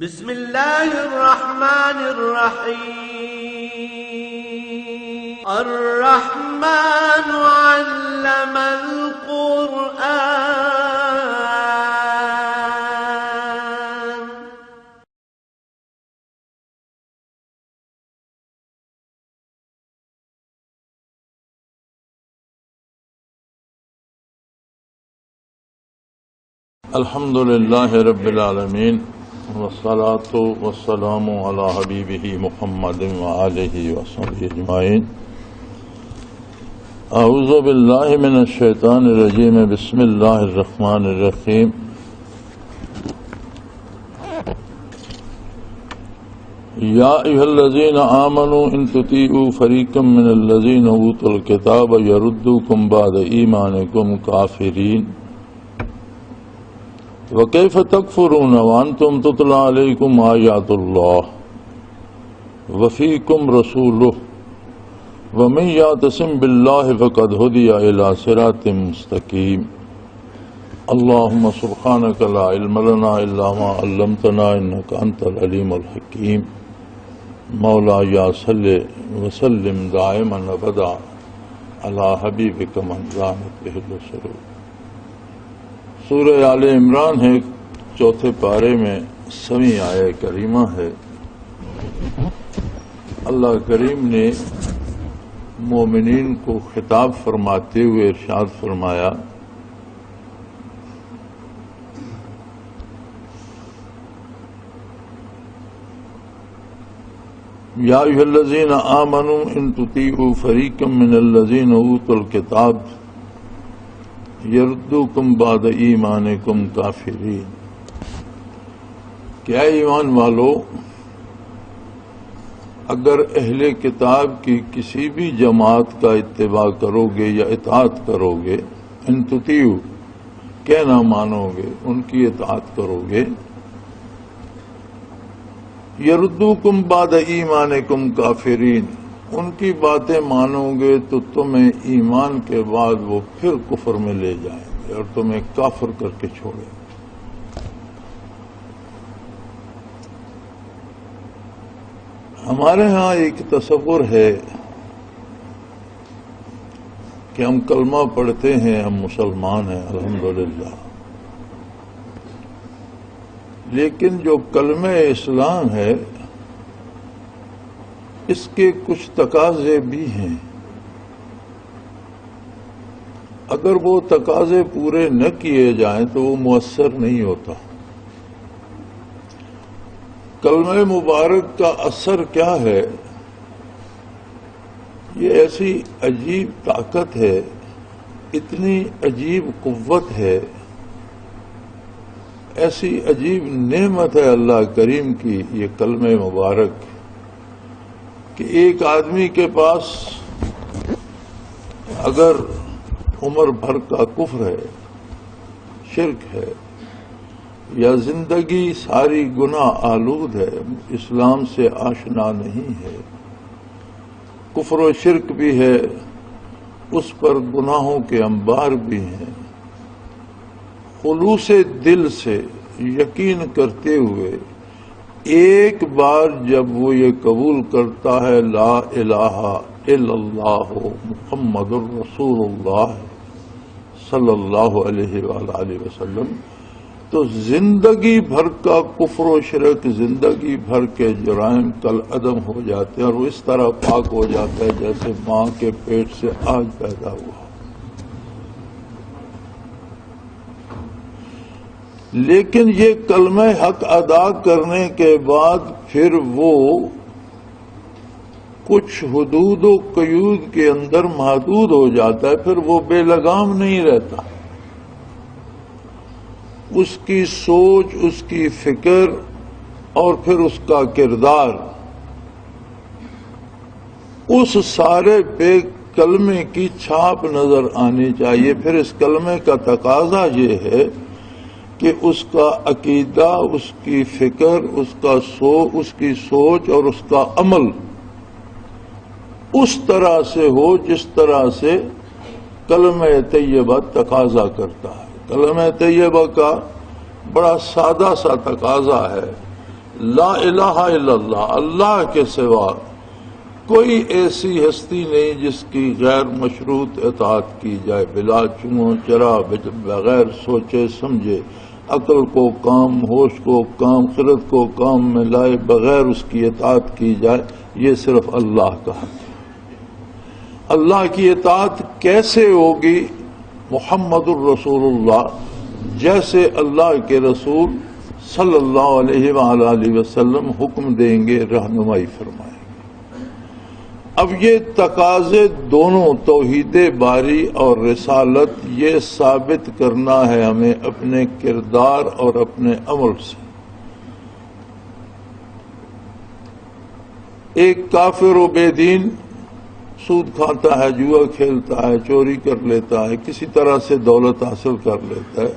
بسم اللہ الرحمن الرحیم الرحمن علم القرآن الحمد للہ رب العالمین والصلاة والسلام علی حبیبہ محمد وآلہ وصحبہ اجمعین. اعوذ باللہ من الشیطان الرجیم. بسم اللہ الرحمن الرحیم. یا ایھا الذین آمنوا ان تطیعوا فریقا من الذین اوتوا الکتاب یردوکم بعد ایمانکم کافرین وَكَيْفَ تَكْفُرُونَ وَأَنْتُمْ تُتْلَى عَلَيْكُمْ آيَاتُ اللَّهِ وَفِيكُمْ رَسُولُهُ وَمَنْ يَعْتَصِمْ بِاللَّهِ فَقَدْ هُدِيَ إِلَى صِرَاطٍ مُسْتَقِيمٍ. اللهم سبحانك لا علم لنا إلا ما علمتنا إنك أنت العليم الحكيم. مولاي صل وسلم دائما أبدا على حبيبك من زانت به السرور. سورہ آل عمران ہے، چوتھے پارے میں 7ویں آیہ کریمہ ہے. اللہ کریم نے مومنین کو خطاب فرماتے ہوئے ارشاد فرمایا یا ایھا الذین آمنوا ان تطیعوا فریقا من الذین اوتوا الکتاب یردوکم بعد ایمانکم کافرین. کیا ایمان والو، اگر اہل کتاب کی کسی بھی جماعت کا اتباع کرو گے یا اطاعت کرو گے، ان تطیعوا کہنا مانو گے، ان کی اطاعت کرو گے، یردوکم بعد ایمانکم کافرین ان کی باتیں مانو گے تو تمہیں ایمان کے بعد وہ پھر کفر میں لے جائیں گے اور تمہیں کافر کر کے چھوڑیں گے. ہمارے ہاں ایک تصور ہے کہ ہم کلمہ پڑھتے ہیں، ہم مسلمان ہیں الحمدللہ، لیکن جو کلمہ اسلام ہے اس کے کچھ تقاضے بھی ہیں. اگر وہ تقاضے پورے نہ کیے جائیں تو وہ مؤثر نہیں ہوتا. کلمہ مبارک کا اثر کیا ہے؟ یہ ایسی عجیب طاقت ہے، اتنی عجیب قوت ہے، ایسی عجیب نعمت ہے اللہ کریم کی یہ کلمہ مبارک کہ ایک آدمی کے پاس اگر عمر بھر کا کفر ہے، شرک ہے، یا زندگی ساری گناہ آلود ہے، اسلام سے آشنا نہیں ہے، کفر و شرک بھی ہے، اس پر گناہوں کے انبار بھی ہیں، خلوص دل سے یقین کرتے ہوئے ایک بار جب وہ یہ قبول کرتا ہے لا الہ الا اللہ محمد الرسول اللہ صلی اللہ علیہ وآلہ وسلم، تو زندگی بھر کا کفر و شرک، زندگی بھر کے جرائم کل عدم ہو جاتے ہیں اور وہ اس طرح پاک ہو جاتا ہے جیسے ماں کے پیٹ سے آج پیدا ہوا. لیکن یہ کلمہ حق ادا کرنے کے بعد پھر وہ کچھ حدود و قیود کے اندر محدود ہو جاتا ہے، پھر وہ بے لگام نہیں رہتا. اس کی سوچ، اس کی فکر اور پھر اس کا کردار اس سارے بے کلمے کی چھاپ نظر آنی چاہیے. پھر اس کلمے کا تقاضا یہ ہے کہ اس کا عقیدہ، اس کی فکر، اس کی سوچ اور اس کا عمل اس طرح سے ہو جس طرح سے کلمہ طیبہ تقاضا کرتا ہے. کلمہ طیبہ کا بڑا سادہ سا تقاضا ہے لا الہ الا اللہ، اللہ کے سوا کوئی ایسی ہستی نہیں جس کی غیر مشروط اطاعت کی جائے، بلا چنو چرا، بغیر سوچے سمجھے، عقل کو کام، ہوش کو کام، خرد کو کام میں لائے بغیر اس کی اطاعت کی جائے، یہ صرف اللہ کا حق ہے۔ اللہ کی اطاعت کیسے ہوگی؟ محمد الرسول اللہ جیسے اللہ کے رسول صلی اللہ علیہ وآلہ وسلم حکم دیں گے، رہنمائی فرمائیں گے۔ اب یہ تقاضے دونوں توحید باری اور رسالت، یہ ثابت کرنا ہے ہمیں اپنے کردار اور اپنے عمل سے۔ ایک کافر و بے دین سود کھاتا ہے، جوا کھیلتا ہے، چوری کر لیتا ہے، کسی طرح سے دولت حاصل کر لیتا ہے،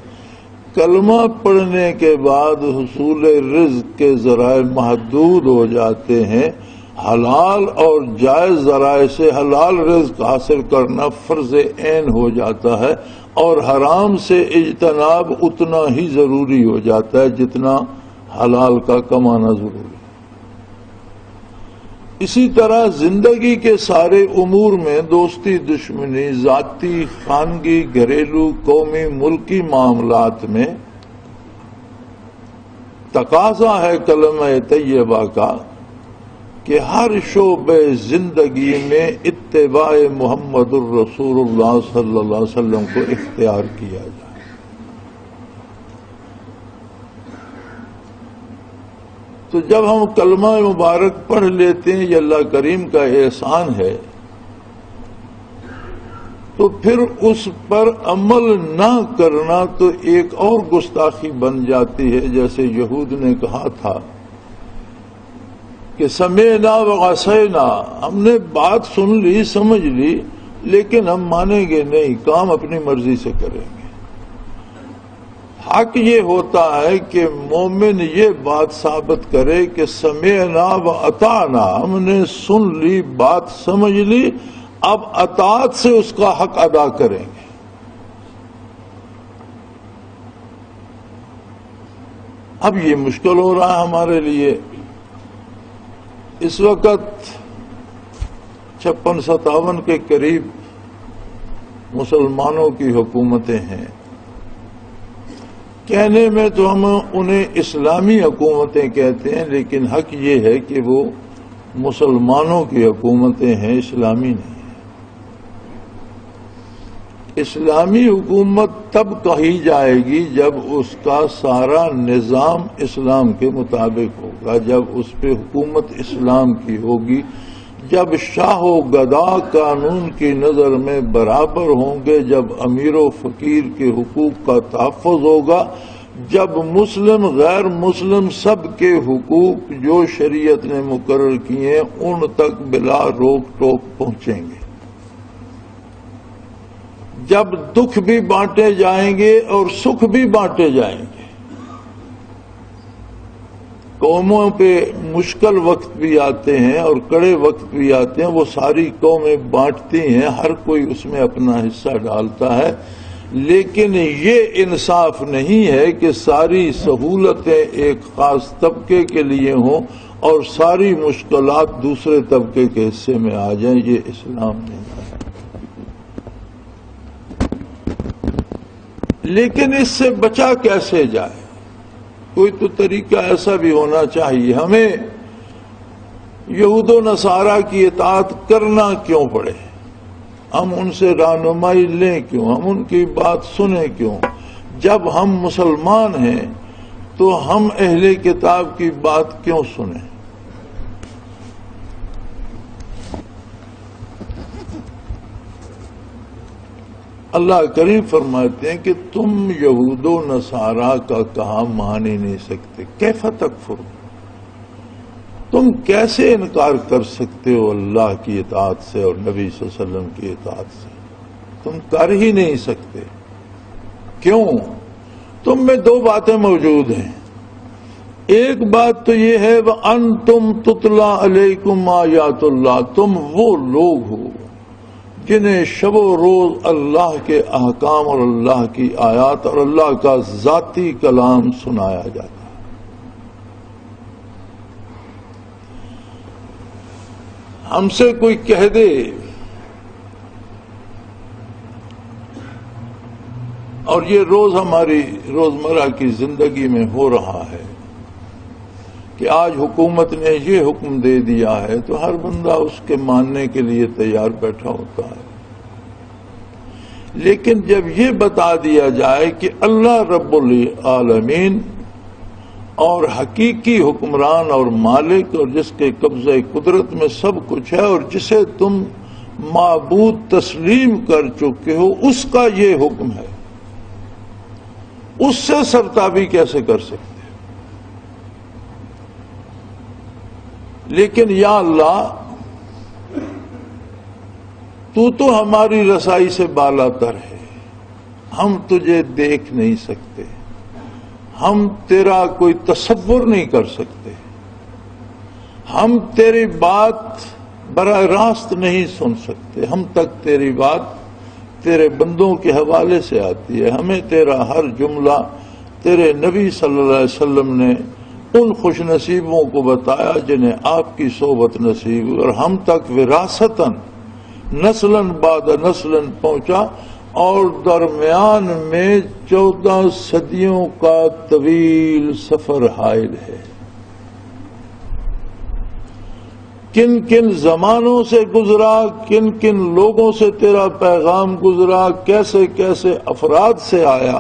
کلمہ پڑھنے کے بعد حصول رزق کے ذرائع محدود ہو جاتے ہیں، حلال اور جائز ذرائع سے حلال رزق حاصل کرنا فرض عین ہو جاتا ہے، اور حرام سے اجتناب اتنا ہی ضروری ہو جاتا ہے جتنا حلال کا کمانا ضروری ہے۔ اسی طرح زندگی کے سارے امور میں دوستی، دشمنی، ذاتی، خانگی، گھریلو، قومی، ملکی معاملات میں تقاضا ہے کلمہ طیبہ کا کہ ہر شعبے زندگی میں اتباع محمد الرسول اللہ صلی اللہ علیہ وسلم کو اختیار کیا جائے۔ تو جب ہم کلمہ مبارک پڑھ لیتے ہیں، یہ اللہ کریم کا احسان ہے، تو پھر اس پر عمل نہ کرنا تو ایک اور گستاخی بن جاتی ہے۔ جیسے یہود نے کہا تھا کہ سمعنا وعصینا، ہم نے بات سن لی، سمجھ لی، لیکن ہم مانیں گے نہیں، کام اپنی مرضی سے کریں گے۔ حق یہ ہوتا ہے کہ مومن یہ بات ثابت کرے کہ سمعنا و اطعنا، ہم نے سن لی، بات سمجھ لی، اب اطاعت سے اس کا حق ادا کریں گے۔ اب یہ مشکل ہو رہا ہے ہمارے لیے۔ اس وقت 56-57 کے قریب مسلمانوں کی حکومتیں ہیں۔ کہنے میں تو ہم انہیں اسلامی حکومتیں کہتے ہیں، لیکن حق یہ ہے کہ وہ مسلمانوں کی حکومتیں ہیں، اسلامی نہیں۔ اسلامی حکومت تب کہی جائے گی جب اس کا سارا نظام اسلام کے مطابق ہوگا، جب اس پہ حکومت اسلام کی ہوگی، جب شاہ و گدا قانون کی نظر میں برابر ہوں گے، جب امیر و فقیر کے حقوق کا تحفظ ہوگا، جب مسلم غیر مسلم سب کے حقوق جو شریعت نے مقرر کیے ہیں ان تک بلا روک ٹوک پہنچیں گے، جب دکھ بھی بانٹے جائیں گے اور سکھ بھی بانٹے جائیں گے۔ قوموں پہ مشکل وقت بھی آتے ہیں اور کڑے وقت بھی آتے ہیں، وہ ساری قومیں بانٹتی ہیں، ہر کوئی اس میں اپنا حصہ ڈالتا ہے، لیکن یہ انصاف نہیں ہے کہ ساری سہولتیں ایک خاص طبقے کے لیے ہوں اور ساری مشکلات دوسرے طبقے کے حصے میں آ جائیں۔ یہ اسلام نہیں ہے۔ لیکن اس سے بچا کیسے جائے؟ کوئی تو طریقہ ایسا بھی ہونا چاہیے۔ ہمیں یہود و نصارہ کی اطاعت کرنا کیوں پڑے؟ ہم ان سے رہنمائی لیں کیوں؟ ہم ان کی بات سنیں کیوں؟ جب ہم مسلمان ہیں تو ہم اہل کتاب کی بات کیوں سنیں؟ اللہ کریم فرماتے ہیں کہ تم یہود و نصارہ کا کہا مان ہی نہیں سکتے۔ کیف تکفرون، تم کیسے انکار کر سکتے ہو اللہ کی اطاعت سے اور نبی صلی اللہ علیہ وسلم کی اطاعت سے؟ تم کر ہی نہیں سکتے۔ کیوں؟ تم میں دو باتیں موجود ہیں۔ ایک بات تو یہ ہے وَأَنْتُمْ تُتْلَى عَلَيْكُمْ آیات اللہ، تم وہ لوگ ہو جنہیں شب و روز اللہ کے احکام اور اللہ کی آیات اور اللہ کا ذاتی کلام سنایا جاتا ہے۔ ہم سے کوئی کہہ دے اور یہ روز ہماری روزمرہ کی زندگی میں ہو رہا ہے کہ آج حکومت نے یہ حکم دے دیا ہے تو ہر بندہ اس کے ماننے کے لیے تیار بیٹھا ہوتا ہے. لیکن جب یہ بتا دیا جائے کہ اللہ رب العالمین اور حقیقی حکمران اور مالک اور جس کے قبضہ قدرت میں سب کچھ ہے اور جسے تم معبود تسلیم کر چکے ہو اس کا یہ حکم ہے، اس سے سرتابی کیسے کر سکتے؟ لیکن یا اللہ تو ہماری رسائی سے بالا تر ہے، ہم تجھے دیکھ نہیں سکتے، ہم تیرا کوئی تصور نہیں کر سکتے، ہم تیری بات براہ راست نہیں سن سکتے، ہم تک تیری بات تیرے بندوں کے حوالے سے آتی ہے. ہمیں تیرا ہر جملہ تیرے نبی صلی اللہ علیہ وسلم نے ان خوش نصیبوں کو بتایا جنہیں آپ کی صحبت نصیب اور ہم تک وراثتاً نسلاً بعد نسلاً پہنچا، اور درمیان میں 14 صدیوں کا طویل سفر حائل ہے. کن کن زمانوں سے گزرا، کن کن لوگوں سے تیرا پیغام گزرا، کیسے کیسے افراد سے آیا،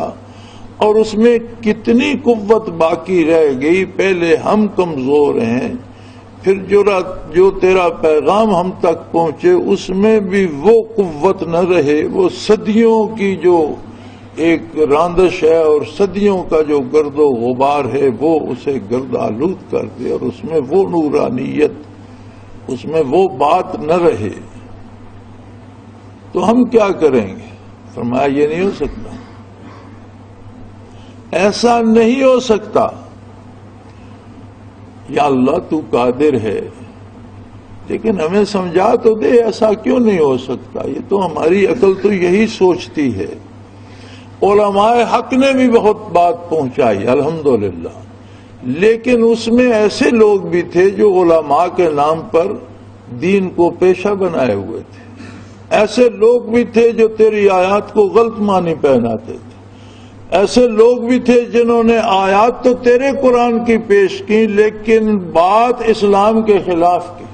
اور اس میں کتنی قوت باقی رہ گئی. پہلے ہم کمزور ہیں، پھر جو تیرا پیغام ہم تک پہنچے اس میں بھی وہ قوت نہ رہے، وہ صدیوں کی جو ایک راندش ہے اور صدیوں کا جو گرد و غبار ہے وہ اسے گرد آلود کر دے، اور اس میں وہ نورانیت، اس میں وہ بات نہ رہے. تو ہم کیا کریں گے؟ فرمایا یہ نہیں ہو سکتا، ایسا نہیں ہو سکتا. یا اللہ تو قادر ہے، لیکن ہمیں سمجھا تو دے ایسا کیوں نہیں ہو سکتا. یہ تو ہماری عقل تو یہی سوچتی ہے. علماء حق نے بھی بہت بات پہنچائی الحمدللہ، لیکن اس میں ایسے لوگ بھی تھے جو علماء کے نام پر دین کو پیشہ بنائے ہوئے تھے. ایسے لوگ بھی تھے جو تیری آیات کو غلط معنی پہناتے تھے. ایسے لوگ بھی تھے جنہوں نے آیات تو تیرے قرآن کی پیش کی لیکن بات اسلام کے خلاف کی.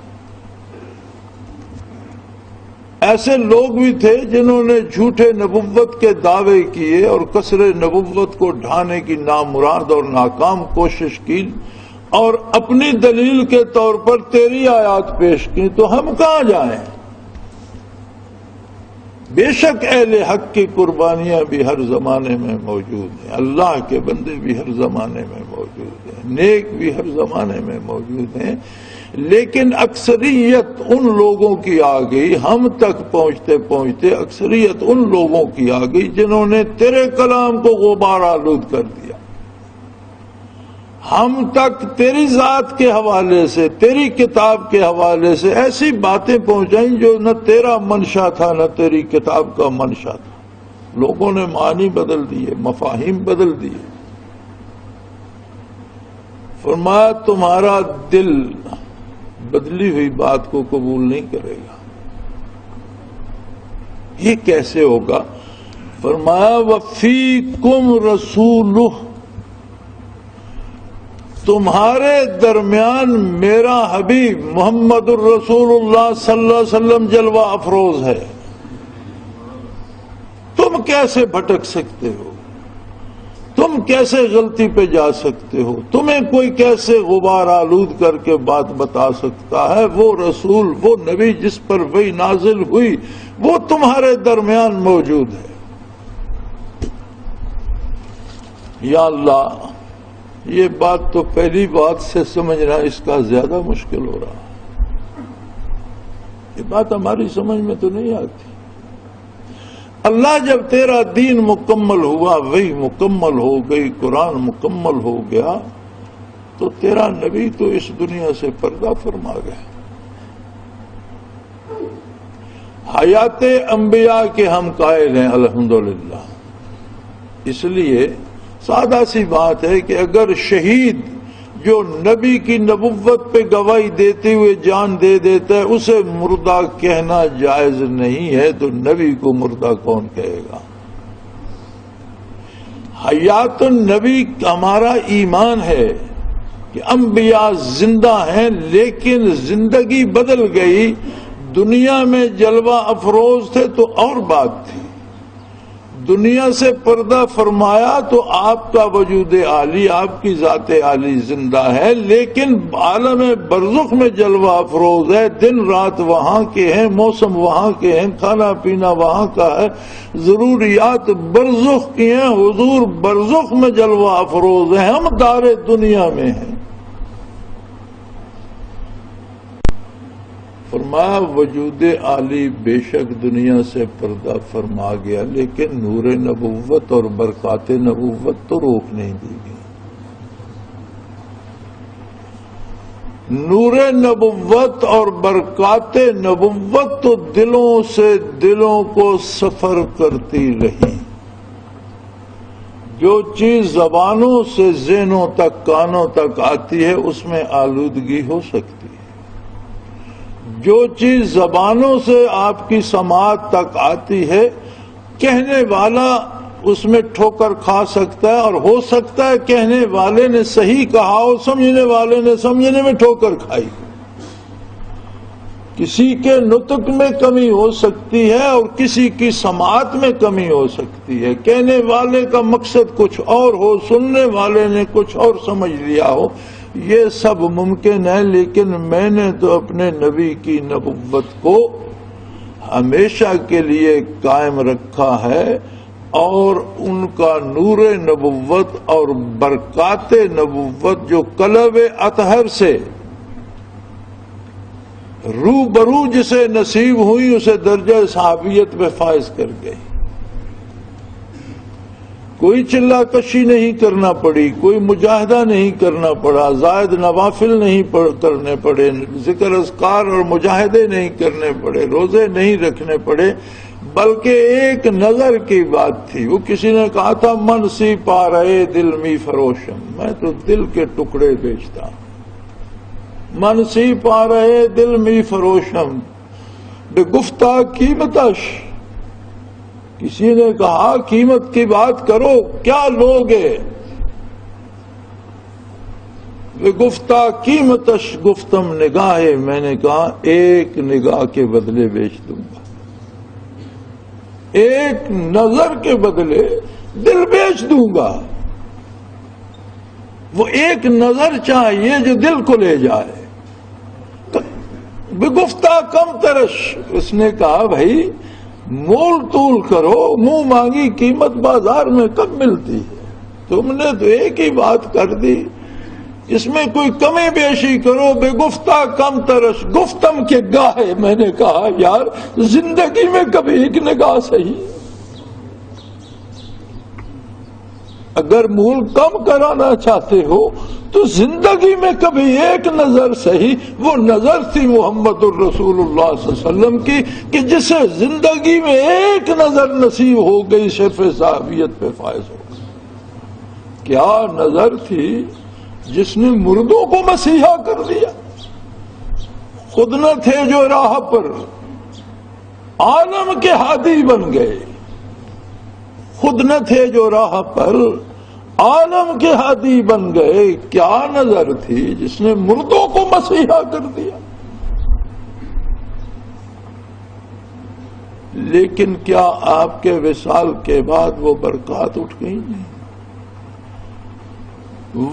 ایسے لوگ بھی تھے جنہوں نے جھوٹے نبوت کے دعوے کیے اور قصر نبوت کو ڈھانے کی نامراد اور ناکام کوشش کی اور اپنی دلیل کے طور پر تیری آیات پیش کی. تو ہم کہاں جائیں؟ بے شک اہل حق کی قربانیاں بھی ہر زمانے میں موجود ہیں، اللہ کے بندے بھی ہر زمانے میں موجود ہیں، نیک بھی ہر زمانے میں موجود ہیں، لیکن اکثریت ان لوگوں کی آ گئی، ہم تک پہنچتے پہنچتے اکثریت ان لوگوں کی آ گئی جنہوں نے تیرے کلام کو غبار آلود کر دیا. ہم تک تیری ذات کے حوالے سے، تیری کتاب کے حوالے سے ایسی باتیں پہنچائیں جو نہ تیرا منشا تھا نہ تیری کتاب کا منشا تھا. لوگوں نے معنی بدل دیے، مفاہیم بدل دیے. فرمایا تمہارا دل بدلی ہوئی بات کو قبول نہیں کرے گا. یہ کیسے ہوگا؟ فرمایا وفیکم رسولہ، تمہارے درمیان میرا حبیب محمد الرسول اللہ صلی اللہ علیہ وسلم جلوہ افروز ہے. تم کیسے بھٹک سکتے ہو؟ تم کیسے غلطی پہ جا سکتے ہو؟ تمہیں کوئی کیسے غبار آلود کر کے بات بتا سکتا ہے؟ وہ رسول، وہ نبی جس پر وحی نازل ہوئی وہ تمہارے درمیان موجود ہے. یا اللہ، یہ بات تو پہلی بات سے سمجھنا اس کا زیادہ مشکل ہو رہا ہے. یہ بات ہماری سمجھ میں تو نہیں آتی. اللہ جب تیرا دین مکمل ہوا، وہی مکمل ہو گئی، قرآن مکمل ہو گیا، تو تیرا نبی تو اس دنیا سے پردہ فرما گیا. حیات انبیاء کے ہم قائل ہیں الحمدللہ. اس لیے سادہ سی بات ہے کہ اگر شہید جو نبی کی نبوت پہ گواہی دیتے ہوئے جان دے دیتا ہے اسے مردہ کہنا جائز نہیں ہے، تو نبی کو مردہ کون کہے گا؟ حیات النبی ہمارا ایمان ہے کہ انبیاء زندہ ہیں، لیکن زندگی بدل گئی، دنیا میں جلوہ افروز تھے تو اور بات تھی، دنیا سے پردہ فرمایا تو آپ کا وجود عالی، آپ کی ذات عالی زندہ ہے، لیکن عالم برزخ میں جلوہ افروز ہے، دن رات وہاں کے ہیں، موسم وہاں کے ہیں، کھانا پینا وہاں کا ہے، ضروریات برزخ کی ہیں، حضور برزخ میں جلوہ افروز ہیں، ہم دار دنیا میں ہیں۔ فرمایا وجود عالی بے شک دنیا سے پردہ فرما گیا، لیکن نور نبوت اور برکات نبوت تو روک نہیں دی گئی۔ نور نبوت اور برکات نبوت تو دلوں سے دلوں کو سفر کرتی رہی۔ جو چیز زبانوں سے ذہنوں تک، کانوں تک آتی ہے اس میں آلودگی ہو سکتی ہے، جو چیز زبانوں سے آپ کی سماعت تک آتی ہے کہنے والا اس میں ٹھوکر کھا سکتا ہے، اور ہو سکتا ہے کہنے والے نے صحیح کہا اور سمجھنے والے نے سمجھنے میں ٹھوکر کھائی۔ کسی کے نطق میں کمی ہو سکتی ہے اور کسی کی سماعت میں کمی ہو سکتی ہے، کہنے والے کا مقصد کچھ اور ہو، سننے والے نے کچھ اور سمجھ لیا ہو، یہ سب ممکن ہے، لیکن میں نے تو اپنے نبی کی نبوت کو ہمیشہ کے لیے قائم رکھا ہے، اور ان کا نور نبوت اور برکات نبوت جو قلب اطہر سے روبرو جسے نصیب ہوئی اسے درجہ صحابیت میں فائز کر گئی۔ کوئی چلا کشی نہیں کرنا پڑی، کوئی مجاہدہ نہیں کرنا پڑا، زائد نوافل نہیں کرنے پڑے، ذکر اذکار اور مجاہدے نہیں کرنے پڑے، روزے نہیں رکھنے پڑے، بلکہ ایک نظر کی بات تھی۔ وہ کسی نے کہا تھا من سی پا رہے دل می فروشم، میں تو دل کے ٹکڑے بیچتا ہوں، من سی پا رہے دل می فروشم بے گفتہ قیمتش۔ کسی نے کہا قیمت کی بات کرو، کیا لوگے؟ بے گفتہ قیمتش گفتم نگاہے، میں نے کہا ایک نگاہ کے بدلے بیچ دوں گا، ایک نظر کے بدلے دل بیچ دوں گا۔ وہ ایک نظر چاہیے جو دل کو لے جائے۔ بے گفتہ کم ترش، اس نے کہا بھائی مول طول کرو، منہ مانگی قیمت بازار میں کب ملتی ہے؟ تم نے تو ایک ہی بات کر دی، اس میں کوئی کمی بیشی کرو۔ بے گفتہ کم ترش گفتم کے گاہے، میں نے کہا یار زندگی میں کبھی ایک نگاہ صحیح، اگر مول کم کرانا چاہتے ہو تو زندگی میں کبھی ایک نظر صحیح۔ وہ نظر تھی محمد الرسول اللہ صلی اللہ علیہ وسلم کی کہ جسے زندگی میں ایک نظر نصیب ہو گئی شرف صحابیت پہ فائز ہو گئی۔ کیا نظر تھی جس نے مردوں کو مسیحا کر دیا، خود نہ تھے جو راہ پر عالم کے ہادی بن گئے، خود نہ تھے جو راہ پر عالم کے ہادی بن گئے۔ کیا نظر تھی جس نے مردوں کو مسیحا کر دیا۔ لیکن کیا آپ کے وصال کے بعد وہ برکات اٹھ گئی؟ نہیں،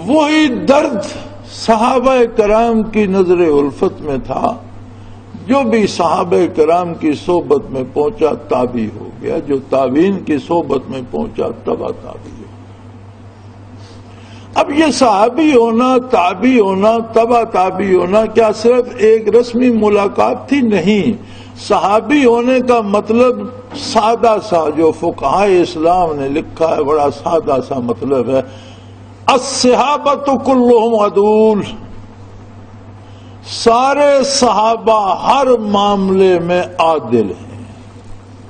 وہی درد صحابہ کرام کی نظر الفت میں تھا، جو بھی صحابہ کرام کی صحبت میں پہنچا تابعی ہو گیا، جو تابعین کی صحبت میں پہنچا تبع تابعی ہو۔ اب یہ صحابی ہونا، تابعی ہونا، تبع تابعی ہونا کیا صرف ایک رسمی ملاقات تھی؟ نہیں، صحابی ہونے کا مطلب سادہ سا جو فقہائے اسلام نے لکھا ہے، بڑا سادہ سا مطلب ہے، الصحابۃ کلہم عدول، سارے صحابہ ہر معاملے میں عادل ہیں،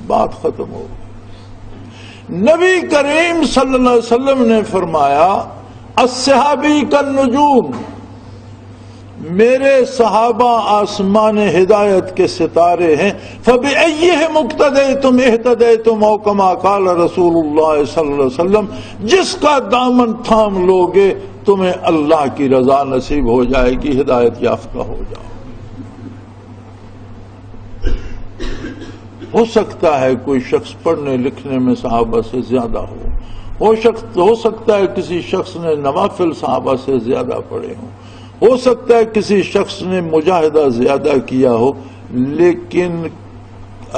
بات ختم ہو گئی۔ نبی کریم صلی اللہ علیہ وسلم نے فرمایا الصحابی کالنجوم، میرے صحابہ آسمان ہدایت کے ستارے ہیں، فَبِأَيِّهِمْ اقْتَدَيْتُمْ اهْتَدَيْتُمْ أَوْ كَمَا قَالَ رسول اللہ صلی اللہ علیہ وسلم، جس کا دامن تھام لوگے تمہیں اللہ کی رضا نصیب ہو جائے گی، ہدایت یافتہ ہو جاؤ۔ ہو سکتا ہے کوئی شخص پڑھنے لکھنے میں صحابہ سے زیادہ ہو سکتا ہے کسی شخص نے نوافل صحابہ سے زیادہ پڑھے ہو سکتا ہے کسی شخص نے مجاہدہ زیادہ کیا ہو، لیکن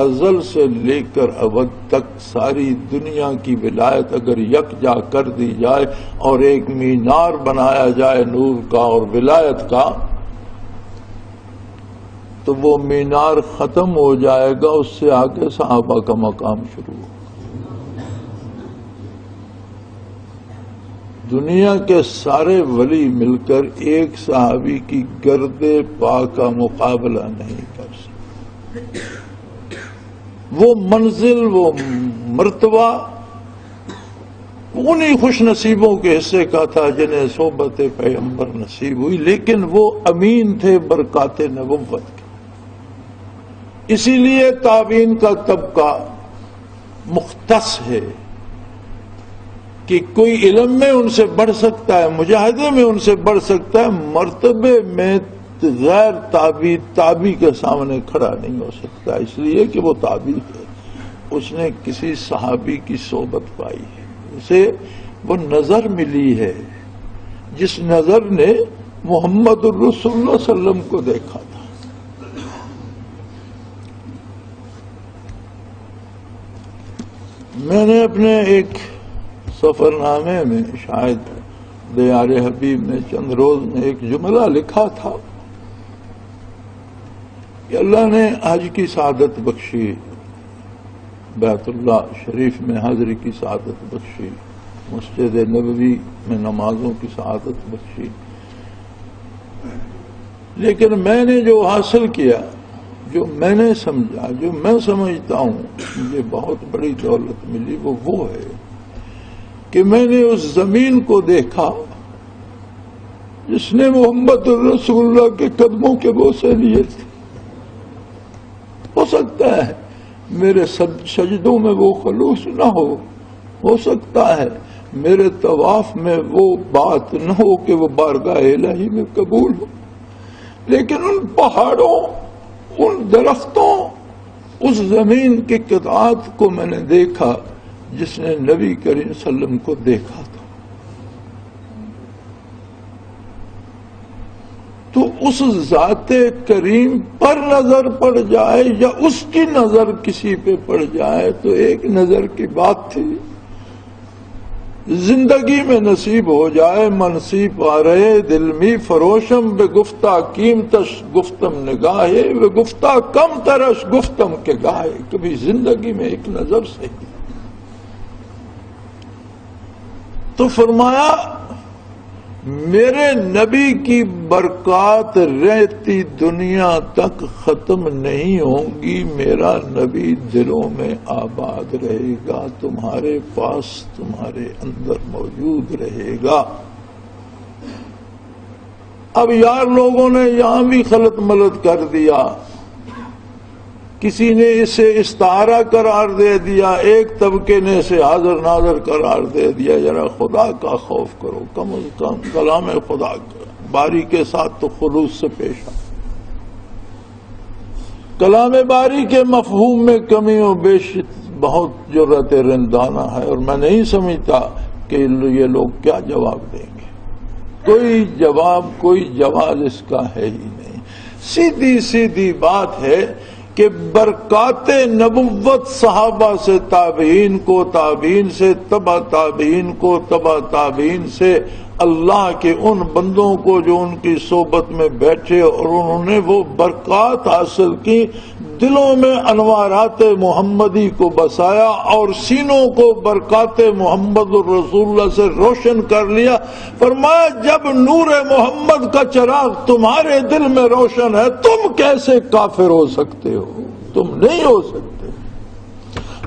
ازل سے لے کر ابد تک ساری دنیا کی ولایت اگر یکجا کر دی جائے اور ایک مینار بنایا جائے نور کا اور ولایت کا، تو وہ مینار ختم ہو جائے گا، اس سے آگے صحابہ کا مقام شروع ہو۔ دنیا کے سارے ولی مل کر ایک صحابی کی گرد پا کا مقابلہ نہیں کر سکتے۔ وہ منزل، وہ مرتبہ انہی خوش نصیبوں کے حصے کا تھا جنہیں صحبت پیغمبر نصیب ہوئی، لیکن وہ امین تھے برکات نبوت کے۔ اسی لیے تابعین کا طبقہ مختص ہے کہ کوئی علم میں ان سے بڑھ سکتا ہے، مجاہدے میں ان سے بڑھ سکتا ہے، مرتبے میں غیر تابعی کے سامنے کھڑا نہیں ہو سکتا، اس لیے کہ وہ تابعی ہے، اس نے کسی صحابی کی صحبت پائی ہے، اسے وہ نظر ملی ہے جس نظر نے محمد الرسول اللہ صلی اللہ علیہ وسلم کو دیکھا تھا۔ میں نے اپنے ایک سفر نامے میں، شاید دیار حبیب میں چند روز میں، ایک جملہ لکھا تھا کہ اللہ نے حج کی سعادت بخشی، بیت اللہ شریف میں حاضری کی سعادت بخشی، مسجد نبوی میں نمازوں کی سعادت بخشی، لیکن میں نے جو حاصل کیا، جو میں نے سمجھا، جو میں سمجھتا ہوں مجھے بہت بڑی دولت ملی، وہ ہے کہ میں نے اس زمین کو دیکھا جس نے محمد رسول اللہ کے قدموں کے بوسے لیے تھے۔ ہو سکتا ہے میرے سجدوں میں وہ خلوص نہ ہو سکتا ہے میرے طواف میں وہ بات نہ ہو کہ وہ بارگاہ الہی میں قبول ہو، لیکن ان پہاڑوں، ان درختوں، اس زمین کی قطعات کو میں نے دیکھا جس نے نبی کریم صلی اللہ علیہ وسلم کو دیکھا تھا۔ تو اس ذات کریم پر نظر پڑ جائے یا اس کی نظر کسی پہ پڑ جائے تو ایک نظر کی بات تھی، زندگی میں نصیب ہو جائے منصیب آ رہے دل می فروشم بے گفتہ قیمتش گفتم نگاہے بے گفتہ کم ترش گفتم کے گاہے۔ کبھی زندگی میں ایک نظر سے تو فرمایا میرے نبی کی برکات رہتی دنیا تک ختم نہیں ہوں گی، میرا نبی دلوں میں آباد رہے گا، تمہارے پاس، تمہارے اندر موجود رہے گا۔ اب یار لوگوں نے یہاں بھی خلط ملط کر دیا، کسی نے اسے استعارہ قرار دے دیا، ایک طبقے نے اسے حاضر ناظر قرار دے دیا۔ ذرا خدا کا خوف کرو، کم از کم کلام خدا باری کے ساتھ تو خلوص سے پیش آؤ۔ کلام باری کے مفہوم میں کمی و بیش بہت جرأت رندانہ ہے، اور میں نہیں سمجھتا کہ یہ لوگ کیا جواب دیں گے۔ کوئی جواز اس کا ہے ہی نہیں۔ سیدھی سیدھی بات ہے کہ برکات نبوت صحابہ سے تابعین کو، تابعین سے تبع تابعین کو، تبع تابعین سے اللہ کے ان بندوں کو جو ان کی صحبت میں بیٹھے اور انہوں نے وہ برکات حاصل کی، دلوں میں انوارات محمدی کو بسایا اور سینوں کو برکات محمد الرسول اللہ سے روشن کر لیا۔ فرمایا جب نور محمد کا چراغ تمہارے دل میں روشن ہے، تم کیسے کافر ہو سکتے ہو؟ تم نہیں ہو سکتے۔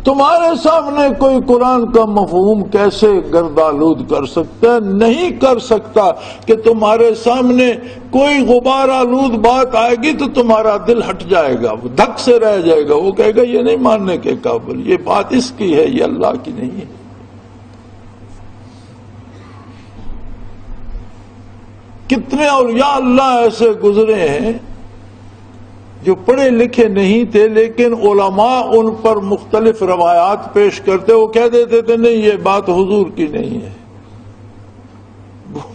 تمہارے سامنے کوئی قرآن کا مفہوم کیسے گردآلود کر سکتا ہے؟ نہیں کر سکتا کہ تمہارے سامنے کوئی غبار آلود بات آئے گی تو تمہارا دل ہٹ جائے گا، وہ دھک سے رہ جائے گا، وہ کہے گا یہ نہیں ماننے کے قابل، یہ بات اس کی ہے، یہ اللہ کی نہیں ہے۔ کتنے اولیاء اللہ ایسے گزرے ہیں جو پڑھے لکھے نہیں تھے، لیکن علماء ان پر مختلف روایات پیش کرتے، وہ کہہ دیتے تھے نہیں یہ بات حضور کی نہیں ہے۔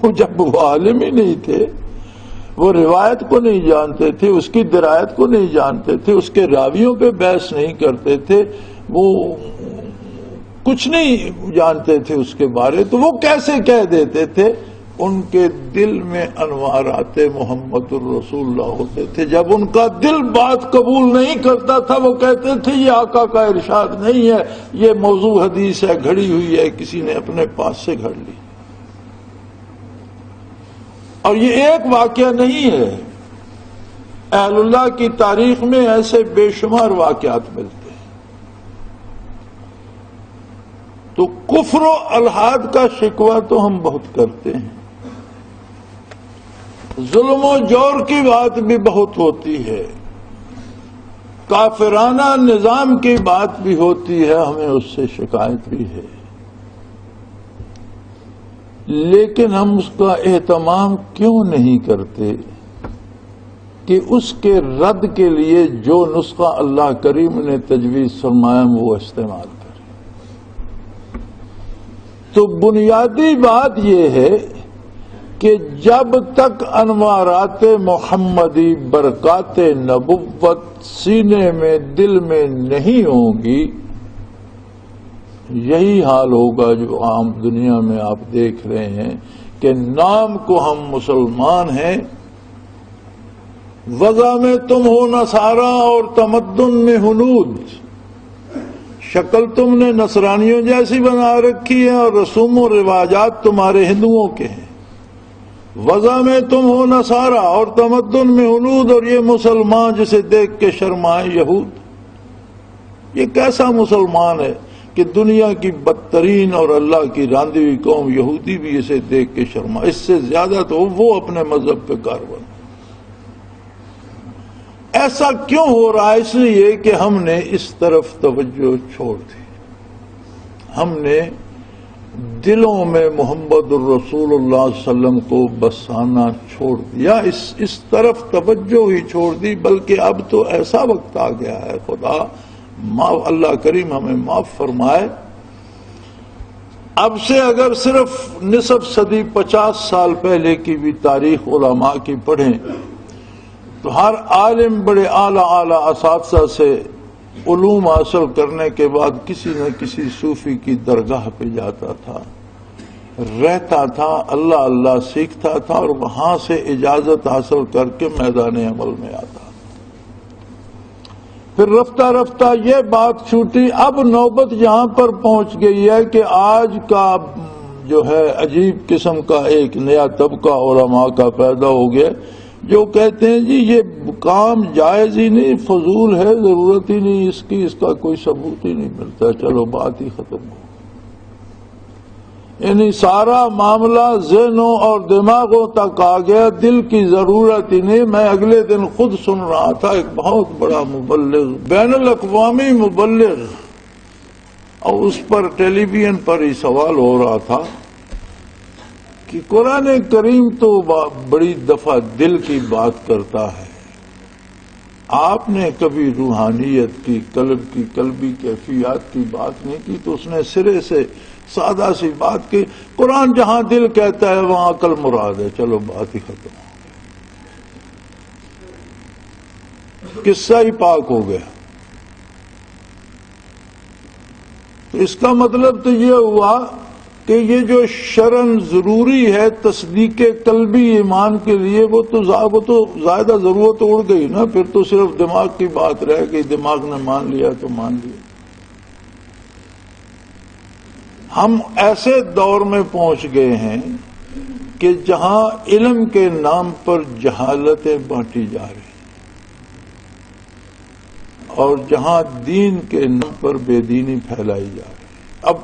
وہ جب وہ عالم ہی نہیں تھے، وہ روایت کو نہیں جانتے تھے، اس کی درایت کو نہیں جانتے تھے، اس کے راویوں پہ بحث نہیں کرتے تھے، وہ کچھ نہیں جانتے تھے اس کے بارے، تو وہ کیسے کہہ دیتے تھے؟ ان کے دل میں انوارات محمد الرسول اللہ ہوتے تھے۔ جب ان کا دل بات قبول نہیں کرتا تھا، وہ کہتے تھے یہ آقا کا ارشاد نہیں ہے، یہ موضوع حدیث ہے، گھڑی ہوئی ہے، کسی نے اپنے پاس سے گھڑ لی۔ اور یہ ایک واقعہ نہیں ہے، اہل اللہ کی تاریخ میں ایسے بے شمار واقعات ملتے ہیں۔ تو کفر و الحاد کا شکوہ تو ہم بہت کرتے ہیں، ظلم و جور کی بات بھی بہت ہوتی ہے، کافرانہ نظام کی بات بھی ہوتی ہے، ہمیں اس سے شکایت بھی ہے، لیکن ہم اس کا اہتمام کیوں نہیں کرتے کہ اس کے رد کے لیے جو نسخہ اللہ کریم نے تجویز فرمایا وہ استعمال کریں۔ تو بنیادی بات یہ ہے کہ جب تک انوارات محمدی برکات نبوت سینے میں دل میں نہیں ہوں گی، یہی حال ہوگا جو عام دنیا میں آپ دیکھ رہے ہیں کہ نام کو ہم مسلمان ہیں، وضع میں تم ہو نصارا اور تمدن میں ہنود، شکل تم نے نصرانیوں جیسی بنا رکھی ہے اور رسوم و رواجات تمہارے ہندوؤں کے ہیں، وضع میں تم ہو نصارا اور تمدن میں ہنود، اور یہ مسلمان جسے دیکھ کے شرمائے یہود۔ یہ کیسا مسلمان ہے کہ دنیا کی بدترین اور اللہ کی راندی ہوئی قوم یہودی بھی اسے دیکھ کے شرمائے، اس سے زیادہ تو وہ اپنے مذہب پہ کاربن۔ ایسا کیوں ہو رہا ہے؟ اس لیے کہ ہم نے اس طرف توجہ چھوڑ دی، ہم نے دلوں میں محمد الرسول اللہ صلی اللہ علیہ وسلم کو بسانا چھوڑ دیا، اس طرف توجہ ہی چھوڑ دی۔ بلکہ اب تو ایسا وقت آ گیا ہے، خدا اللہ کریم ہمیں معاف فرمائے، اب سے اگر صرف نصف صدی 50 سال پہلے کی بھی تاریخ علماء کی پڑھیں تو ہر عالم بڑے اعلیٰ اساتذہ سے علوم حاصل کرنے کے بعد کسی نہ کسی صوفی کی درگاہ پہ جاتا تھا، رہتا تھا، اللہ اللہ سیکھتا تھا اور وہاں سے اجازت حاصل کر کے میدان عمل میں آتا۔ پھر رفتہ رفتہ یہ بات چھوٹی، اب نوبت یہاں پر پہنچ گئی ہے کہ آج کا جو ہے عجیب قسم کا ایک نیا طبقہ علماء کا پیدا ہو گیا جو کہتے ہیں جی یہ کام جائز ہی نہیں، فضول ہے، ضرورت ہی نہیں اس کی، اس کا کوئی ثبوت ہی نہیں ملتا، چلو بات ہی ختم ہو۔ یعنی سارا معاملہ ذہنوں اور دماغوں تک آ گیا، دل کی ضرورت ہی نہیں۔ میں اگلے دن خود سن رہا تھا، ایک بہت بڑا مبلغ، بین الاقوامی مبلغ، اور اس پر ٹیلی ویژن پر ہی سوال ہو رہا تھا کہ قرآن کریم تو بڑی دفعہ دل کی بات کرتا ہے، آپ نے کبھی روحانیت کی، قلب کی، قلبی کیفیات کی بات نہیں کی؟ تو اس نے سرے سے سادہ سی بات کی، قرآن جہاں دل کہتا ہے وہاں عقل مراد ہے، چلو بات ہی ختم ہو، قصہ ہی پاک ہو گیا۔ تو اس کا مطلب تو یہ ہوا کہ یہ جو شرعاً ضروری ہے تصدیق قلبی ایمان کے لیے، وہ تو زیادہ ضرورت اڑ گئی نا، پھر تو صرف دماغ کی بات رہ گئی، دماغ نے مان لیا تو مان لیا۔ ہم ایسے دور میں پہنچ گئے ہیں کہ جہاں علم کے نام پر جہالتیں بانٹی جا رہی ہیں۔ اور جہاں دین کے نام پر بے دینی پھیلائی جا رہی ہے۔ اب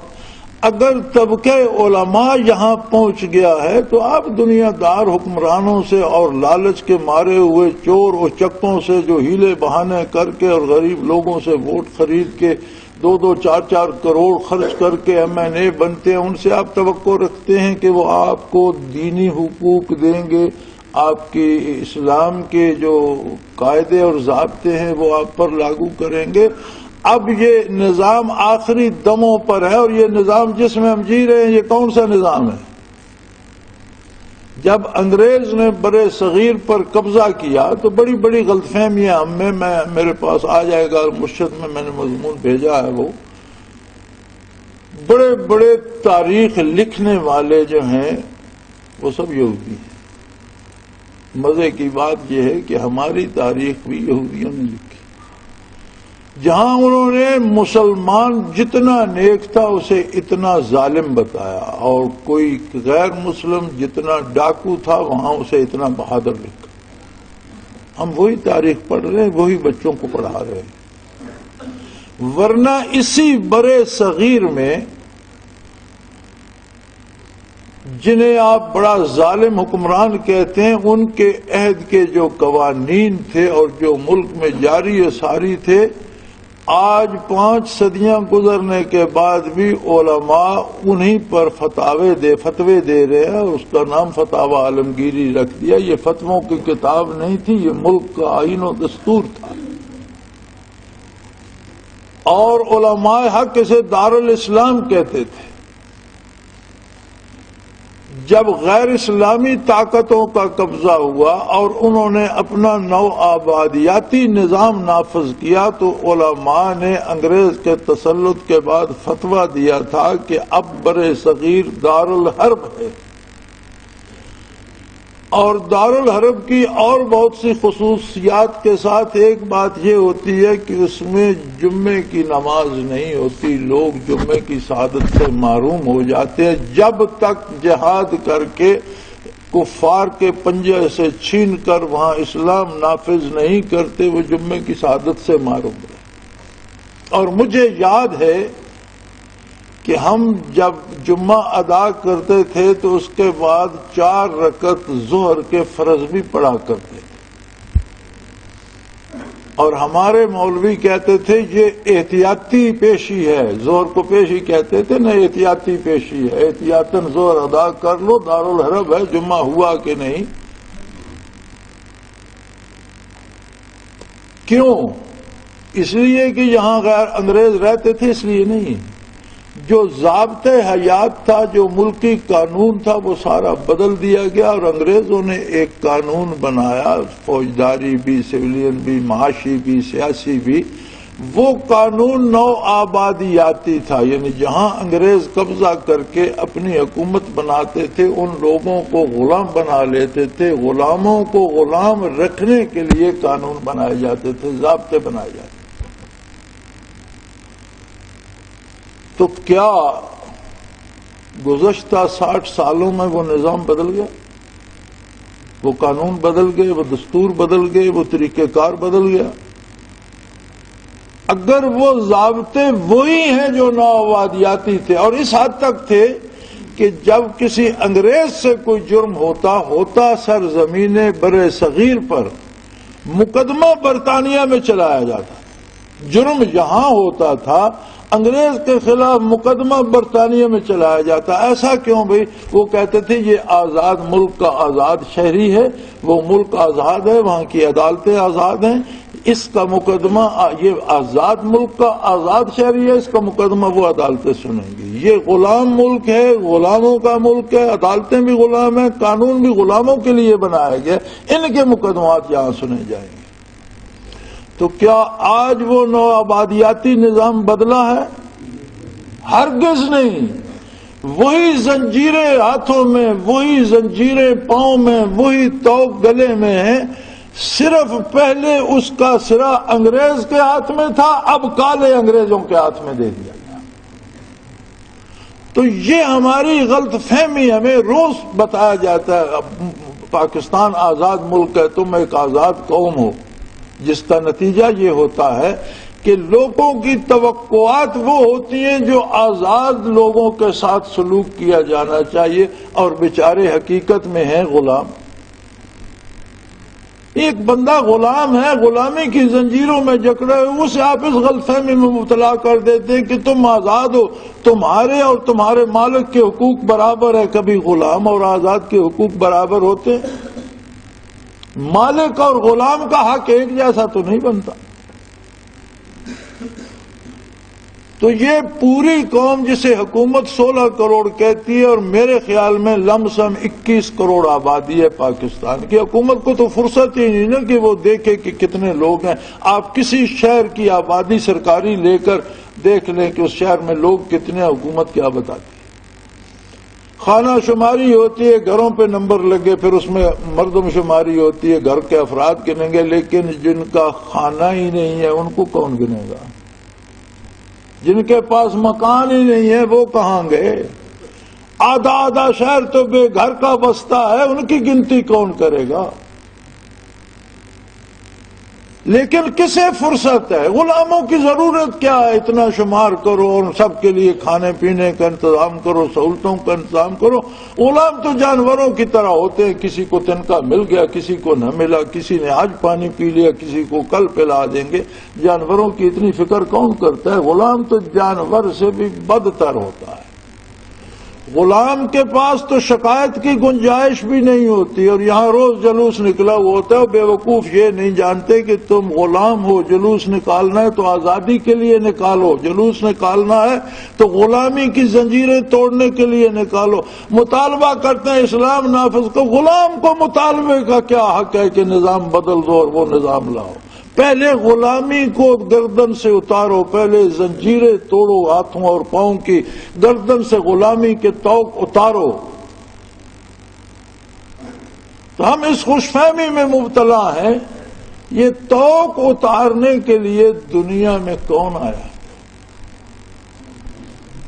اگر طبقہ علماء یہاں پہنچ گیا ہے تو آپ دنیا دار حکمرانوں سے اور لالچ کے مارے ہوئے چور اور چکوں سے جو ہیلے بہانے کر کے اور غریب لوگوں سے ووٹ خرید کے 2-2 4-4 کروڑ خرچ کر کے MNA بنتے ہیں، ان سے آپ توقع رکھتے ہیں کہ وہ آپ کو دینی حقوق دیں گے، آپ کی اسلام کے جو قاعدے اور ضابطے ہیں وہ آپ پر لاگو کریں گے۔ اب یہ نظام آخری دموں پر ہے، اور یہ نظام جس میں ہم جی رہے ہیں یہ کون سا نظام ہے؟ جب انگریز نے برے صغیر پر قبضہ کیا تو بڑی بڑی غلط فہمیاں ہم میں میرے پاس آ جائے گا، مرشد میں نے مضمون بھیجا ہے، وہ بڑے بڑے تاریخ لکھنے والے جو ہیں وہ سب یہودی ہیں۔ مزے کی بات یہ ہے کہ ہماری تاریخ بھی یہودیوں نے لکھی، جہاں انہوں نے مسلمان جتنا نیک تھا اسے اتنا ظالم بتایا، اور کوئی غیر مسلم جتنا ڈاکو تھا وہاں اسے اتنا بہادر لکھا۔ ہم وہی تاریخ پڑھ رہے ہیں، وہی بچوں کو پڑھا رہے ہیں، ورنہ اسی برے صغیر میں جنہیں آپ بڑا ظالم حکمران کہتے ہیں، ان کے عہد کے جو قوانین تھے اور جو ملک میں جاری و ساری تھے، آج 5 صدیاں گزرنے کے بعد بھی علماء انہی پر فتوے دے رہے ہیں، اور اس کا نام فتاوی عالمگیری رکھ دیا۔ یہ فتووں کی کتاب نہیں تھی، یہ ملک کا آئین و دستور تھا، اور علماء حق اسے دارالاسلام کہتے تھے۔ جب غیر اسلامی طاقتوں کا قبضہ ہوا اور انہوں نے اپنا نو آبادیاتی نظام نافذ کیا تو علماء نے انگریز کے تسلط کے بعد فتویٰ دیا تھا کہ اب برِ صغیر دارالحرب ہے، اور دارالحرب کی اور بہت سی خصوصیات کے ساتھ ایک بات یہ ہوتی ہے کہ اس میں جمعے کی نماز نہیں ہوتی، لوگ جمعے کی سعادت سے محروم ہو جاتے ہیں جب تک جہاد کر کے کفار کے پنجے سے چھین کر وہاں اسلام نافذ نہیں کرتے، وہ جمعے کی سعادت سے محروم رہے۔ اور مجھے یاد ہے کہ ہم جب جمعہ ادا کرتے تھے تو اس کے بعد 4 رکعت ظہر کے فرض بھی پڑھا کرتے تھے، اور ہمارے مولوی کہتے تھے یہ احتیاطی پیشی ہے، ظہر کو پیشی کہتے تھے نہ، احتیاطی پیشی ہے، احتیاطاً ظہر ادا کر لو، دارالحرب ہے، جمعہ ہوا کہ نہیں۔ کیوں؟ اس لیے کہ یہاں غیر انگریز رہتے تھے، اس لیے نہیں۔ جو ضابطۂ حیات تھا، جو ملکی قانون تھا، وہ سارا بدل دیا گیا، اور انگریزوں نے ایک قانون بنایا، فوجداری بھی، سویلین بھی، معاشی بھی، سیاسی بھی۔ وہ قانون نو آبادیاتی تھا، یعنی جہاں انگریز قبضہ کر کے اپنی حکومت بناتے تھے ان لوگوں کو غلام بنا لیتے تھے، غلاموں کو غلام رکھنے کے لیے قانون بنائے جاتے تھے، ضابطے بنائے جاتے تھے۔ تو کیا گزشتہ 60 سالوں میں وہ نظام بدل گیا؟ وہ قانون بدل گئے، وہ دستور بدل گئے، وہ طریقہ کار بدل گیا؟ اگر وہ ضابطے وہی ہیں جو نوآبادیاتی تھے، اور اس حد تک تھے کہ جب کسی انگریز سے کوئی جرم ہوتا سرزمین برِ صغیر پر مقدمہ برطانیہ میں چلایا جاتا، جرم یہاں ہوتا تھا، انگریز کے خلاف مقدمہ برطانیہ میں چلایا جاتا۔ ایسا کیوں بھئی؟ وہ کہتے تھے یہ آزاد ملک کا آزاد شہری ہے، وہ ملک آزاد ہے، وہاں کی عدالتیں آزاد ہیں، اس کا مقدمہ، یہ آزاد ملک کا آزاد شہری ہے، اس کا مقدمہ وہ عدالتیں سنیں گی۔ یہ غلام ملک ہے، غلاموں کا ملک ہے، عدالتیں بھی غلام ہیں، قانون بھی غلاموں کے لیے بنایا گیا، ان کے مقدمات یہاں سنے جائیں گے۔ تو کیا آج وہ نو آبادیاتی نظام بدلا ہے؟ ہرگز نہیں۔ وہی زنجیریں ہاتھوں میں، وہی زنجیریں پاؤں میں، وہی توق گلے میں ہے، صرف پہلے اس کا سرا انگریز کے ہاتھ میں تھا، اب کالے انگریزوں کے ہاتھ میں دے دیا گیا۔ تو یہ ہماری غلط فہمی ہمیں روز بتایا جاتا ہے، پاکستان آزاد ملک ہے، تم ایک آزاد قوم ہو، جس کا نتیجہ یہ ہوتا ہے کہ لوگوں کی توقعات وہ ہوتی ہیں جو آزاد لوگوں کے ساتھ سلوک کیا جانا چاہیے، اور بیچارے حقیقت میں ہیں غلام۔ ایک بندہ غلام ہے، غلامی کی زنجیروں میں جکڑے ہوئے، اسے آپ اس غلط فہمی میں مبتلا کر دیتے ہیں کہ تم آزاد ہو، تمہارے اور تمہارے مالک کے حقوق برابر ہے۔ کبھی غلام اور آزاد کے حقوق برابر ہوتے ہیں؟ مالک اور غلام کا حق ایک جیسا تو نہیں بنتا۔ تو یہ پوری قوم جسے حکومت 16 کروڑ کہتی ہے، اور میرے خیال میں لم سم 21 کروڑ آبادی ہے پاکستان کی، حکومت کو تو فرصت ہی نہیں نا کہ وہ دیکھے کہ کتنے لوگ ہیں۔ آپ کسی شہر کی آبادی سرکاری لے کر دیکھ لیں کہ اس شہر میں لوگ کتنے، حکومت کیا بتاتی ہے۔ خانہ شماری ہوتی ہے، گھروں پہ نمبر لگے، پھر اس میں مردم شماری ہوتی ہے، گھر کے افراد گنیں گے، لیکن جن کا خانہ ہی نہیں ہے ان کو کون گنے گا؟ جن کے پاس مکان ہی نہیں ہے وہ کہاں گئے؟ آدھا آدھا شہر تو بے گھر کا بستہ ہے، ان کی گنتی کون کرے گا؟ لیکن کسے فرصت ہے؟ غلاموں کی ضرورت کیا ہے؟ اتنا شمار کرو اور سب کے لیے کھانے پینے کا انتظام کرو، سہولتوں کا انتظام کرو۔ غلام تو جانوروں کی طرح ہوتے ہیں، کسی کو تنخواہ مل گیا، کسی کو نہ ملا، کسی نے آج پانی پی لیا، کسی کو کل پلا دیں گے۔ جانوروں کی اتنی فکر کون کرتا ہے؟ غلام تو جانور سے بھی بدتر ہوتا ہے۔ غلام کے پاس تو شکایت کی گنجائش بھی نہیں ہوتی، اور یہاں روز جلوس نکلا ہوا ہوتا ہے۔ بے وقوف یہ نہیں جانتے کہ تم غلام ہو، جلوس نکالنا ہے تو آزادی کے لیے نکالو، جلوس نکالنا ہے تو غلامی کی زنجیریں توڑنے کے لیے نکالو۔ مطالبہ کرتے ہیں اسلام نافذ کو، غلام کو مطالبے کا کیا حق ہے کہ نظام بدل دو اور وہ نظام لاؤ؟ پہلے غلامی کو گردن سے اتارو، پہلے زنجیریں توڑو ہاتھوں اور پاؤں کی، گردن سے غلامی کے توق اتارو۔ تو ہم اس خوش فہمی میں مبتلا ہیں، یہ توق اتارنے کے لیے دنیا میں کون آیا؟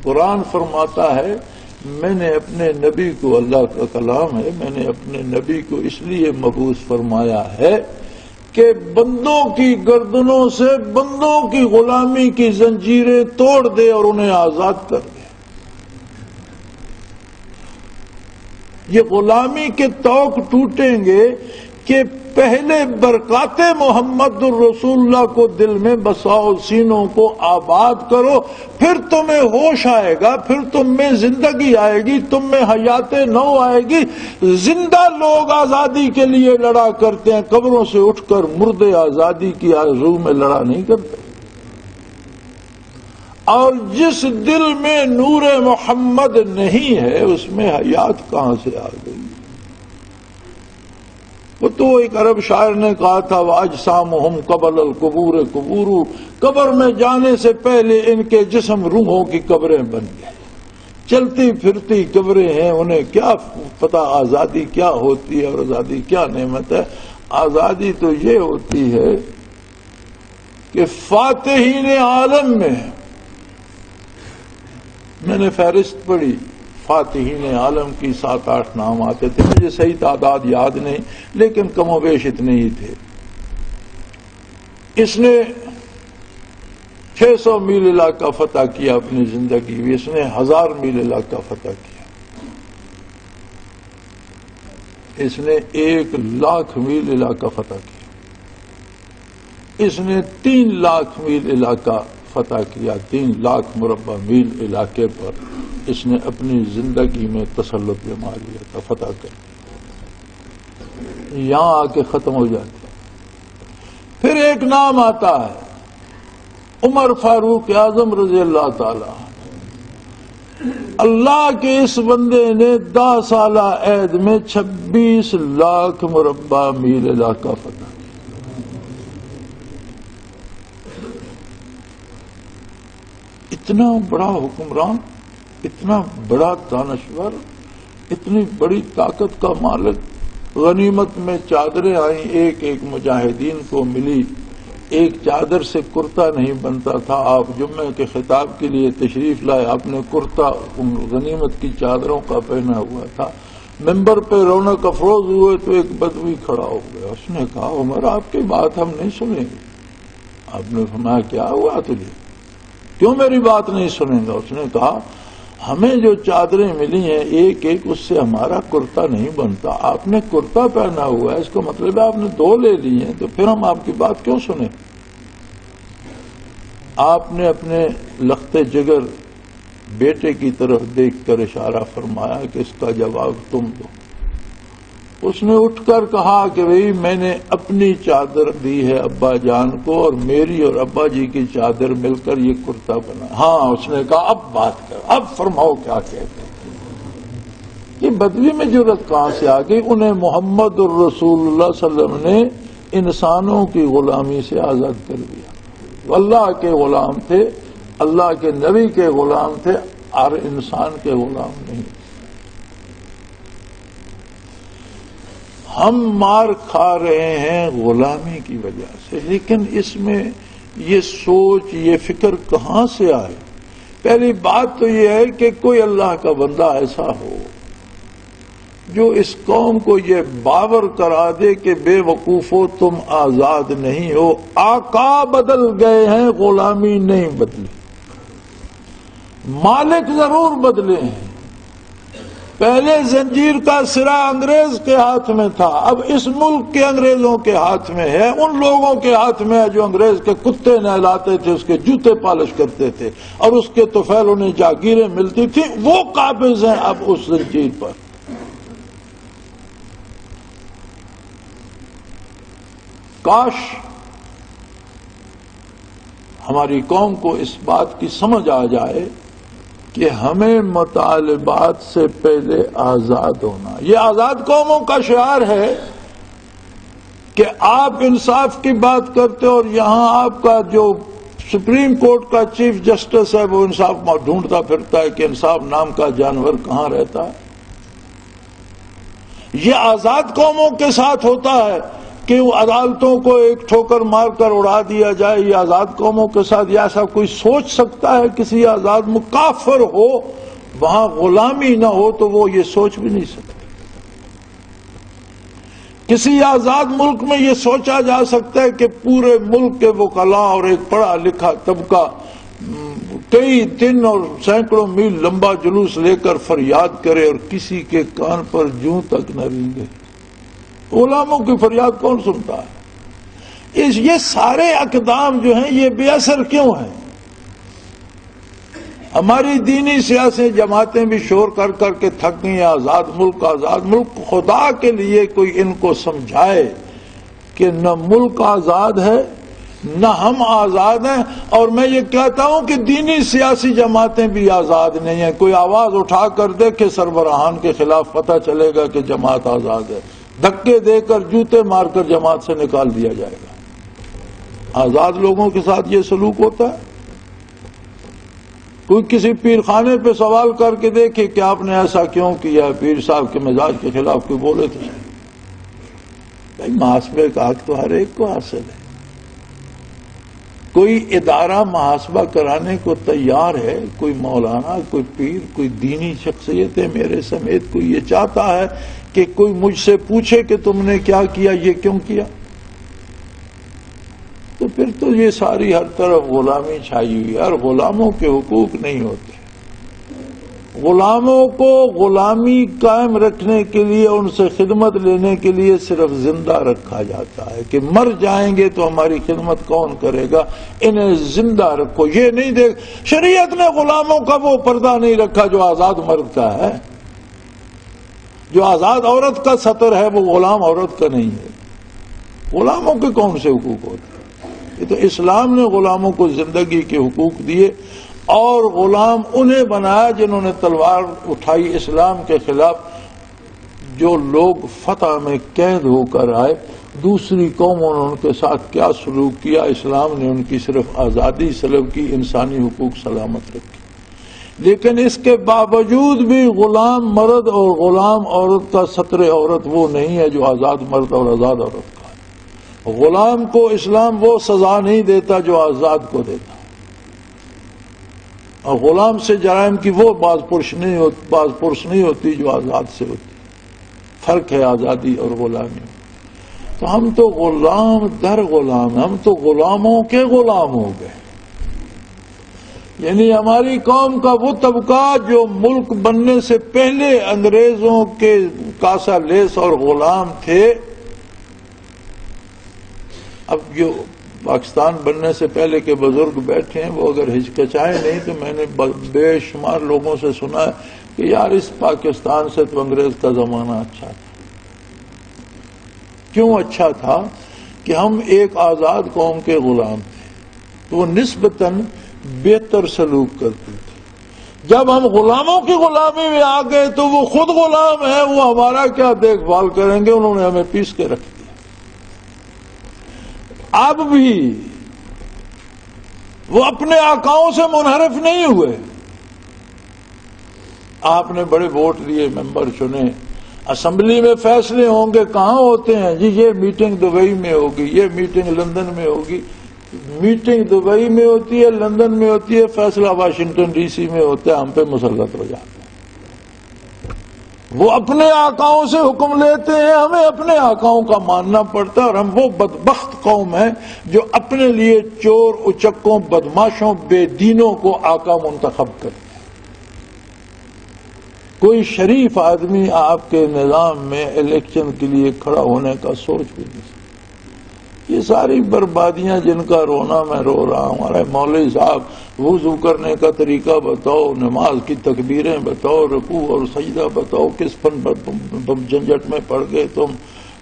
قرآن فرماتا ہے میں نے اپنے نبی کو، اللہ کا کلام ہے، میں نے اپنے نبی کو اس لیے مبعوث فرمایا ہے کہ بندوں کی گردنوں سے بندوں کی غلامی کی زنجیریں توڑ دے اور انہیں آزاد کر دے۔ یہ غلامی کے توق ٹوٹیں گے کہ پہلے برکات محمد الرسول اللہ کو دل میں بساؤ، سینوں کو آباد کرو، پھر تمہیں ہوش آئے گا، پھر تم میں زندگی آئے گی، تم میں حیات نو آئے گی۔ زندہ لوگ آزادی کے لیے لڑا کرتے ہیں، قبروں سے اٹھ کر مردے آزادی کی آرزو میں لڑا نہیں کرتے۔ اور جس دل میں نور محمد نہیں ہے اس میں حیات کہاں سے آ گئی؟ وہ تو ایک عرب شاعر نے کہا تھا وَأَجْسَامُهُمْ قَبَلَ الْقُبُورِ قُبُورُ، قبر میں جانے سے پہلے ان کے جسم روحوں کی قبریں بن گئے، چلتی پھرتی قبریں ہیں، انہیں کیا پتہ آزادی کیا ہوتی ہے اور آزادی کیا نعمت ہے۔ آزادی تو یہ ہوتی ہے کہ فاتحین عالم میں، میں نے فہرست پڑھی، فاتحین عالم کی 7-8 نام آتے تھے، مجھے صحیح تعداد یاد نہیں لیکن کم و بیش اتنے ہی تھے۔ اس نے 600 میل علاقہ فتح کیا اپنی زندگی میں، اس نے 1000 میل علاقہ فتح کیا، اس نے 1,00,000 میل علاقہ فتح کیا، اس نے 3,00,000 میل علاقہ فتح کیا، 3,00,000 مربع میل علاقے پر اس نے اپنی زندگی میں تسلط جما لیا تھا، فتح کر لیا، یہاں آ کے ختم ہو جاتا۔ پھر ایک نام آتا ہے عمر فاروق اعظم رضی اللہ تعالی۔ اللہ کے اس بندے نے 10 سالہ عہد میں 26,00,000 مربع میل علاقہ فتح کیا۔ اتنا بڑا حکمران، اتنا بڑا دانشور، اتنی بڑی طاقت کا مالک، غنیمت میں چادریں آئیں، ایک ایک مجاہدین کو ملی، ایک چادر سے کرتا نہیں بنتا تھا۔ آپ جمعے کے خطاب کے لیے تشریف لائے، آپ نے کرتا غنیمت کی چادروں کا پہنا ہوا تھا، ممبر پہ رونق افروز ہوئے تو ایک بدوی کھڑا ہو گیا. اس نے کہا عمر آپ کی بات ہم نہیں سنیں گے. آپ نے فرمایا کیا ہوا تجھے, کیوں میری بات نہیں سنیں گا؟ اس نے کہا ہمیں جو چادریں ملی ہیں ایک ایک اس سے ہمارا کرتا نہیں بنتا. آپ نے کرتا پہنا ہوا ہے, اس کا مطلب ہے آپ نے 2 لے لی ہیں, تو پھر ہم آپ کی بات کیوں سنیں؟ آپ نے اپنے لخت جگر بیٹے کی طرف دیکھ کر اشارہ فرمایا کہ اس کا جواب تم دو. اس نے اٹھ کر کہا کہ بھئی میں نے اپنی چادر دی ہے ابا جان کو, اور میری اور ابا جی کی چادر مل کر یہ کرتا بنا. ہاں, اس نے کہا اب بات کر, اب فرماؤ کیا کہتے ہیں. یہ بدوی میں جرأت کہاں سے آ گئی؟ انہیں محمد الرسول اللہ صلی اللہ علیہ وسلم نے انسانوں کی غلامی سے آزاد کر دیا. اللہ کے غلام تھے, اللہ کے نبی کے غلام تھے, اور انسان کے غلام نہیں. ہم مار کھا رہے ہیں غلامی کی وجہ سے, لیکن اس میں یہ سوچ, یہ فکر کہاں سے آئے؟ پہلی بات تو یہ ہے کہ کوئی اللہ کا بندہ ایسا ہو جو اس قوم کو یہ باور کرا دے کہ بے وقوفو تم آزاد نہیں ہو. آقا بدل گئے ہیں, غلامی نہیں بدلی. مالک ضرور بدلے ہیں. پہلے زنجیر کا سرا انگریز کے ہاتھ میں تھا, اب اس ملک کے انگریزوں کے ہاتھ میں ہے, ان لوگوں کے ہاتھ میں ہے جو انگریز کے کتے نہلاتے تھے, اس کے جوتے پالش کرتے تھے, اور اس کے طفیل انہیں جاگیریں ملتی تھی, وہ قابض ہیں اب اس زنجیر پر. کاش ہماری قوم کو اس بات کی سمجھ آ جائے کہ ہمیں مطالبات سے پہلے آزاد ہونا. یہ آزاد قوموں کا شعار ہے کہ آپ انصاف کی بات کرتے اور یہاں آپ کا جو سپریم کورٹ کا چیف جسٹس ہے وہ انصاف ڈھونڈتا پھرتا ہے کہ انصاف نام کا جانور کہاں رہتا ہے. یہ آزاد قوموں کے ساتھ ہوتا ہے کہ وہ عدالتوں کو ایک ٹھوکر مار کر اڑا دیا جائے. یہ آزاد قوموں کے ساتھ یہ ایسا کوئی سوچ سکتا ہے؟ کسی آزاد مکافر ہو وہاں غلامی نہ ہو تو وہ یہ سوچ بھی نہیں سکتا. کسی آزاد ملک میں یہ سوچا جا سکتا ہے کہ پورے ملک کے وکلاء اور ایک پڑھا لکھا طبقہ کئی دن اور سینکڑوں میل لمبا جلوس لے کر فریاد کرے اور کسی کے کان پر جوں تک نہ رینگے؟ غلاموں کی فریاد کون سنتا ہے؟ یہ سارے اقدام جو ہیں یہ بے اثر کیوں ہیں؟ ہماری دینی سیاسی جماعتیں بھی شور کر کر کے تھک گئی. آزاد ملک, آزاد ملک. خدا کے لیے کوئی ان کو سمجھائے کہ نہ ملک آزاد ہے نہ ہم آزاد ہیں. اور میں یہ کہتا ہوں کہ دینی سیاسی جماعتیں بھی آزاد نہیں ہیں. کوئی آواز اٹھا کر دیکھے سربراہان کے خلاف, پتہ چلے گا کہ جماعت آزاد ہے. دھکے دے کر جوتے مار کر جماعت سے نکال دیا جائے گا. آزاد لوگوں کے ساتھ یہ سلوک ہوتا ہے؟ کوئی کسی پیر خانے پہ سوال کر کے دیکھے کہ آپ نے ایسا کیوں کیا؟ پیر صاحب کے مزاج کے خلاف کوئی بولے تو بھائی محاسبے کا حق تو ہر ایک کو حاصل ہے. کوئی ادارہ محاسبہ کرانے کو تیار ہے, کوئی مولانا, کوئی پیر, کوئی دینی شخصیت ہے میرے سمیت, کوئی یہ چاہتا ہے کہ کوئی مجھ سے پوچھے کہ تم نے کیا کیا, یہ کیوں کیا؟ تو پھر تو یہ ساری ہر طرف غلامی چھائی ہوئی ہے. اور غلاموں کے حقوق نہیں ہوتے. غلاموں کو غلامی قائم رکھنے کے لیے, ان سے خدمت لینے کے لیے صرف زندہ رکھا جاتا ہے کہ مر جائیں گے تو ہماری خدمت کون کرے گا, انہیں زندہ رکھو. یہ نہیں دیکھ, شریعت نے غلاموں کا وہ پردہ نہیں رکھا جو آزاد مرد کا ہے. جو آزاد عورت کا سطر ہے وہ غلام عورت کا نہیں ہے. غلاموں کے کون سے حقوق ہوتے ہیں؟ یہ تو اسلام نے غلاموں کو زندگی کے حقوق دیے, اور غلام انہیں بنایا جنہوں نے تلوار اٹھائی اسلام کے خلاف. جو لوگ فتح میں قید ہو کر آئے, دوسری قوموں نے ان کے ساتھ کیا سلوک کیا؟ اسلام نے ان کی صرف آزادی سلب کی, انسانی حقوق سلامت رکھی. لیکن اس کے باوجود بھی غلام مرد اور غلام عورت کا سطر عورت وہ نہیں ہے جو آزاد مرد اور آزاد عورت کا ہے. غلام کو اسلام وہ سزا نہیں دیتا جو آزاد کو دیتا, اور غلام سے جرائم کی وہ باز پرس نہیں ہوتی جو آزاد سے ہوتی. فرق ہے آزادی اور غلامی. تو ہم تو غلام در غلام، ہم تو غلاموں کے غلام ہو گئے. یعنی ہماری قوم کا وہ طبقہ جو ملک بننے سے پہلے انگریزوں کے کاسا لیس اور غلام تھے، اب جو پاکستان بننے سے پہلے کے بزرگ بیٹھے ہیں وہ اگر ہچکچائے نہیں تو میں نے بے شمار لوگوں سے سنا ہے کہ یار اس پاکستان سے تو انگریز کا زمانہ اچھا تھا. کیوں اچھا تھا؟ کہ ہم ایک آزاد قوم کے غلام تھے تو وہ نسبتاً بہتر سلوک کرتے تھے. جب ہم غلاموں کی غلامی میں آ گئے تو وہ خود غلام ہیں، وہ ہمارا کیا دیکھ بھال کریں گے، انہوں نے ہمیں پیس کے رکھ دیا. اب بھی وہ اپنے آقاؤں سے منحرف نہیں ہوئے. آپ نے بڑے ووٹ دیے، ممبر چنے، اسمبلی میں فیصلے ہوں گے، کہاں ہوتے ہیں جی؟ یہ میٹنگ دبئی میں ہوگی، یہ میٹنگ لندن میں ہوگی. میٹنگ دبئی میں ہوتی ہے، لندن میں ہوتی ہے، فیصلہ واشنگٹن ڈی سی میں ہوتا ہے، ہم پہ مسلط ہو جاتے ہیں. وہ اپنے آقاؤں سے حکم لیتے ہیں، ہمیں اپنے آقاؤں کا ماننا پڑتا ہے. اور ہم وہ بدبخت قوم ہیں جو اپنے لیے چور، اچکوں، بدماشوں، بے دینوں کو آقا منتخب کرتے ہیں. کوئی شریف آدمی آپ کے نظام میں الیکشن کے لیے کھڑا ہونے کا سوچ بھی نہیں سکتا. یہ ساری بربادیاں جن کا رونا میں رو رہا ہوں. ہمارے مولوی صاحب وضو کرنے کا طریقہ بتاؤ، نماز کی تکبیریں بتاؤ، رکوع اور سجدہ بتاؤ، کس فن جھنجٹ میں پڑ گئے تم.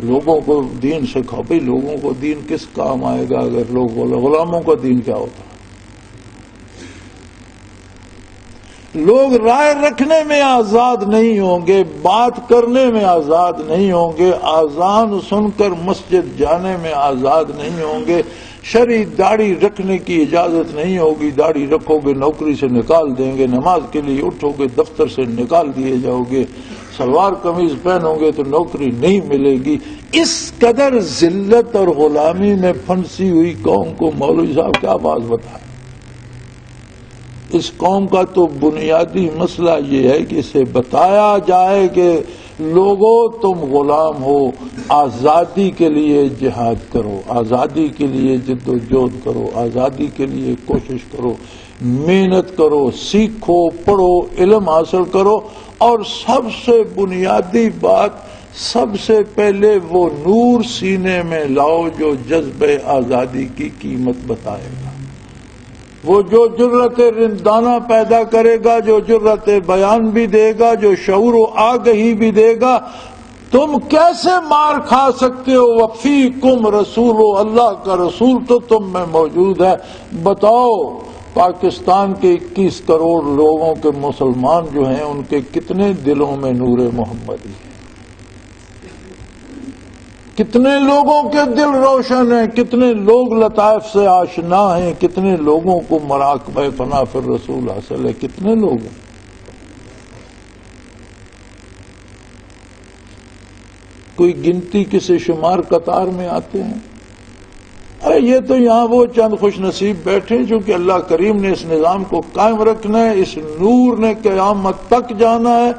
لوگوں کو دین سکھاؤ. بھائی لوگوں کو دین کس کام آئے گا اگر لوگ غلاموں کا دین کیا ہوتا؟ لوگ رائے رکھنے میں آزاد نہیں ہوں گے، بات کرنے میں آزاد نہیں ہوں گے، اذان سن کر مسجد جانے میں آزاد نہیں ہوں گے، شرعی داڑھی رکھنے کی اجازت نہیں ہوگی. داڑھی رکھو گے نوکری سے نکال دیں گے، نماز کے لیے اٹھو گے دفتر سے نکال دیے جاؤ گے، سلوار قمیض پہنو گے تو نوکری نہیں ملے گی. اس قدر ذلت اور غلامی میں پھنسی ہوئی قوم کو مولوی صاحب کیا بات بتائیں؟ اس قوم کا تو بنیادی مسئلہ یہ ہے کہ اسے بتایا جائے کہ لوگوں تم غلام ہو، آزادی کے لیے جہاد کرو، آزادی کے لیے جد و جہد کرو، آزادی کے لیے کوشش کرو، محنت کرو، سیکھو، پڑھو، علم حاصل کرو. اور سب سے بنیادی بات، سب سے پہلے وہ نور سینے میں لاؤ جو جذبہ آزادی کی قیمت بتائے گا، وہ جو جرأت رندانہ پیدا کرے گا، جو جرأت بیان بھی دے گا، جو شعور و آگہی بھی دے گا. تم کیسے مار کھا سکتے ہو؟ وفیکم رسول، اللہ کا رسول تو تم میں موجود ہے. بتاؤ پاکستان کے 21 کروڑ لوگوں کے مسلمان جو ہیں ان کے کتنے دلوں میں نور محمدی ہے؟ کتنے لوگوں کے دل روشن ہیں؟ کتنے لوگ لطائف سے آشنا ہیں؟ کتنے لوگوں کو مراقبہ فنا فی الرسول حاصل ہے؟ کتنے لوگ ہیں؟ کوئی گنتی کسی شمار قطار میں آتے ہیں؟ ارے یہ تو یہاں وہ چند خوش نصیب بیٹھے چونکہ اللہ کریم نے اس نظام کو قائم رکھنا ہے، اس نور نے قیامت تک جانا ہے.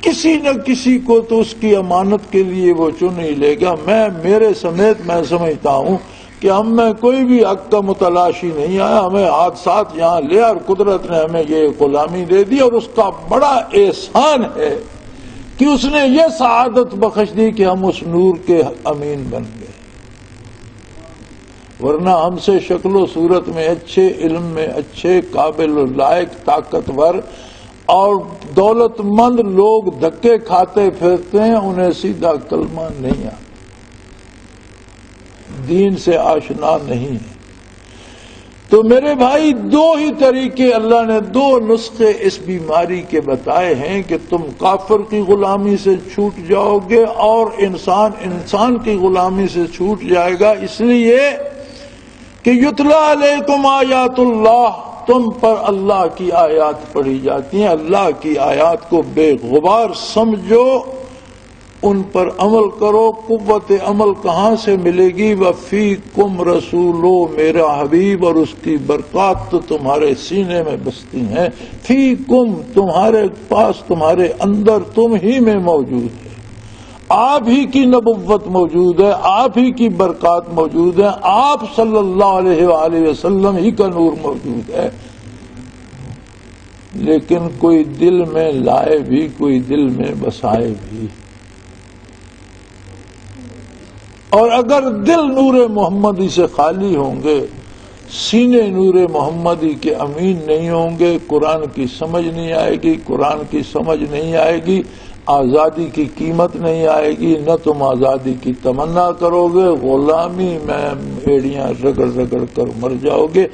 کسی نہ کسی کو تو اس کی امانت کے لیے وہ چن ہی لے گا. میرے سمیت میں سمجھتا ہوں کہ ہم میں کوئی بھی حق کا متلاشی نہیں آیا. ہمیں حادثات یہاں لے اور قدرت نے ہمیں یہ غلامی دے دی، اور اس کا بڑا احسان ہے کہ اس نے یہ سعادت بخش دی کہ ہم اس نور کے امین بن گئے. ورنہ ہم سے شکل و صورت میں اچھے، علم میں اچھے، قابل و لائق، طاقتور اور دولت مند لوگ دھکے کھاتے پھرتے ہیں، انہیں سیدھا کلمہ نہیں آتا، دین سے آشنا نہیں ہے. تو میرے بھائی دو ہی طریقے اللہ نے، دو نسخے اس بیماری کے بتائے ہیں کہ تم کافر کی غلامی سے چھوٹ جاؤ گے اور انسان کی غلامی سے چھوٹ جائے گا. اس لیے کہ یتلا علیکم آیات اللہ، تم پر اللہ کی آیات پڑھی جاتی ہیں. اللہ کی آیات کو بے غبار سمجھو، ان پر عمل کرو. قوت عمل کہاں سے ملے گی؟ وفیکم رسولو، میرا حبیب اور اس کی برکات تو تمہارے سینے میں بستی ہیں. فیکم، تمہارے پاس، تمہارے اندر، تم ہی میں موجود ہے. آپ ہی کی نبوت موجود ہے، آپ ہی کی برکات موجود ہے، آپ صلی اللہ علیہ وآلہ وسلم ہی کا نور موجود ہے، لیکن کوئی دل میں لائے بھی، کوئی دل میں بسائے بھی۔ اور اگر دل نور محمدی سے خالی ہوں گے، سینے نور محمدی کے امین نہیں ہوں گے، قرآن کی سمجھ نہیں آئے گی، قرآن کی سمجھ نہیں آئے گی، آزادی کی قیمت نہیں آئے گی، نہ تم آزادی کی تمنا کرو گے، غلامی میں بھیڑیاں رگڑ رگڑ کر مر جاؤ گے۔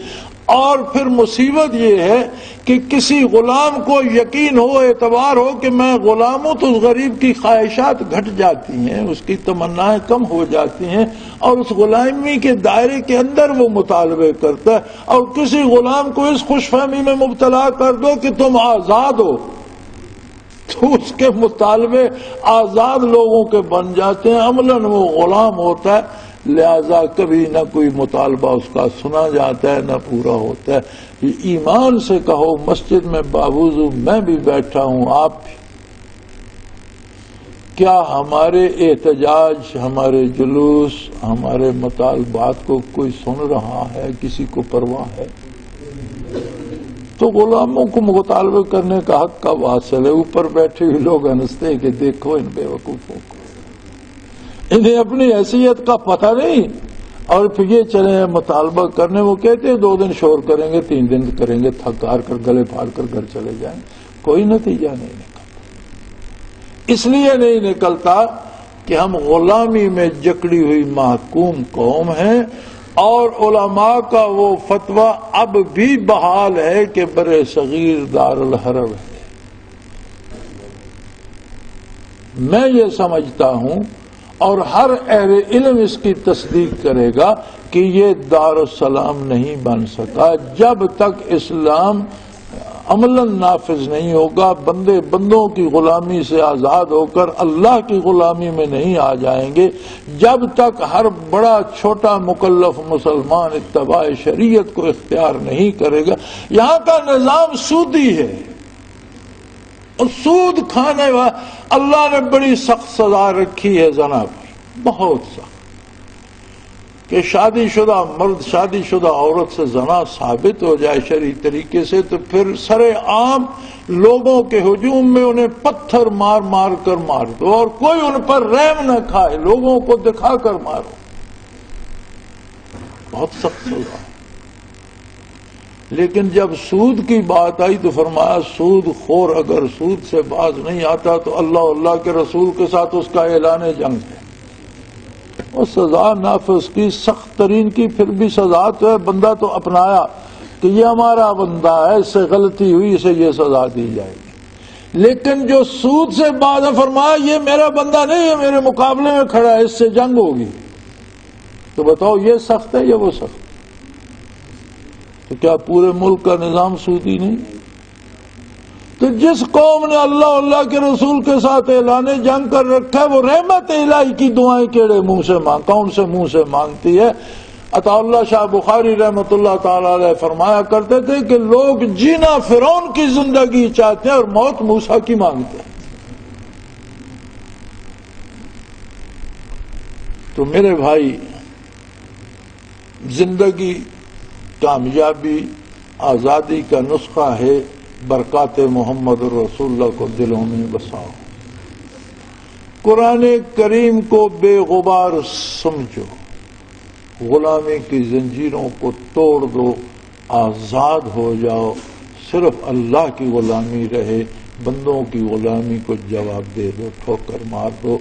اور پھر مصیبت یہ ہے کہ کسی غلام کو یقین ہو، اعتبار ہو کہ میں غلام ہوں، تو اس غریب کی خواہشات گھٹ جاتی ہیں، اس کی تمنائیں کم ہو جاتی ہیں، اور اس غلامی کے دائرے کے اندر وہ مطالبے کرتا ہے۔ اور کسی غلام کو اس خوش فہمی میں مبتلا کر دو کہ تم آزاد ہو، تو اس کے مطالبے آزاد لوگوں کے بن جاتے ہیں، عملاً وہ غلام ہوتا ہے، لہذا کبھی نہ کوئی مطالبہ اس کا سنا جاتا ہے، نہ پورا ہوتا ہے۔ یہ ایمان سے کہو، مسجد میں باوضو میں بھی بیٹھا ہوں، آپ بھی، کیا ہمارے احتجاج، ہمارے جلوس، ہمارے مطالبات کو کوئی سن رہا ہے؟ کسی کو پرواہ ہے؟ تو غلاموں کو مطالبے کرنے کا حق کب حاصل ہے؟ اوپر بیٹھے ہوئے لوگ ہنستے ہیں کہ دیکھو ان بے وقوفوں کو، انہیں اپنی حیثیت کا پتہ نہیں، اور پھر یہ چلے ہیں مطالبہ کرنے۔ وہ کہتے ہیں 2 دن شور کریں گے، 3 دن کریں گے، تھک ہار کر گلے پھاڑ کر گھر چلے جائیں، کوئی نتیجہ نہیں نکلتا۔ اس لیے نہیں نکلتا کہ ہم غلامی میں جکڑی ہوئی محکوم قوم ہیں، اور علماء کا وہ فتویٰ اب بھی بحال ہے کہ برِ صغیر دارالحرب ہے۔ میں یہ سمجھتا ہوں، اور ہر اہل علم اس کی تصدیق کرے گا، کہ یہ دارالسلام نہیں بن سکا جب تک اسلام عملاً نافذ نہیں ہوگا، بندے بندوں کی غلامی سے آزاد ہو کر اللہ کی غلامی میں نہیں آ جائیں گے، جب تک ہر بڑا چھوٹا مکلف مسلمان اتباع شریعت کو اختیار نہیں کرے گا۔ یہاں کا نظام سودی ہے، اور سود کھانے والا، اللہ نے بڑی سخت سزا رکھی ہے زنا پر، بہت سخت، کہ شادی شدہ مرد شادی شدہ عورت سے زنا ثابت ہو جائے شرعی طریقے سے، تو پھر سر عام لوگوں کے ہجوم میں انہیں پتھر مار مار کر مار دو، اور کوئی ان پر رحم نہ کھائے، لوگوں کو دکھا کر مارو، بہت سخت سزا۔ لیکن جب سود کی بات آئی تو فرمایا سود خور اگر سود سے باز نہیں آتا تو اللہ کے رسول کے ساتھ اس کا اعلان جنگ ہے، اور سزا نافذ کی، سخت ترین کی، پھر بھی سزا تو ہے، بندہ تو اپنایا کہ یہ ہمارا بندہ ہے، اس سے غلطی ہوئی، اسے یہ سزا دی جائے گی۔ لیکن جو سود سے باز ہے، فرمایا یہ میرا بندہ نہیں ہے، میرے مقابلے میں کھڑا ہے، اس سے جنگ ہوگی، تو بتاؤ یہ سخت ہے یا وہ سخت؟ تو کیا پورے ملک کا نظام سودی نہیں؟ تو جس قوم نے اللہ کے رسول کے ساتھ اعلان جنگ کر رکھا ہے، وہ رحمت الہی کی دعائیں کیڑے منہ سے کون سے منہ سے مانگتی ہے؟ عطا اللہ شاہ بخاری رحمت اللہ تعالی علیہ فرمایا کرتے تھے کہ لوگ جینا فرعون کی زندگی چاہتے ہیں اور موت موسیٰ کی مانگتے ہیں۔ تو میرے بھائی، زندگی، کامیابی، آزادی کا نسخہ ہے برکات محمد رسول اللہ کو دلوں میں بساؤ، قرآن کریم کو بے غبار سمجھو، غلامی کی زنجیروں کو توڑ دو، آزاد ہو جاؤ، صرف اللہ کی غلامی رہے، بندوں کی غلامی کو جواب دے دو، ٹھوکر مار دو۔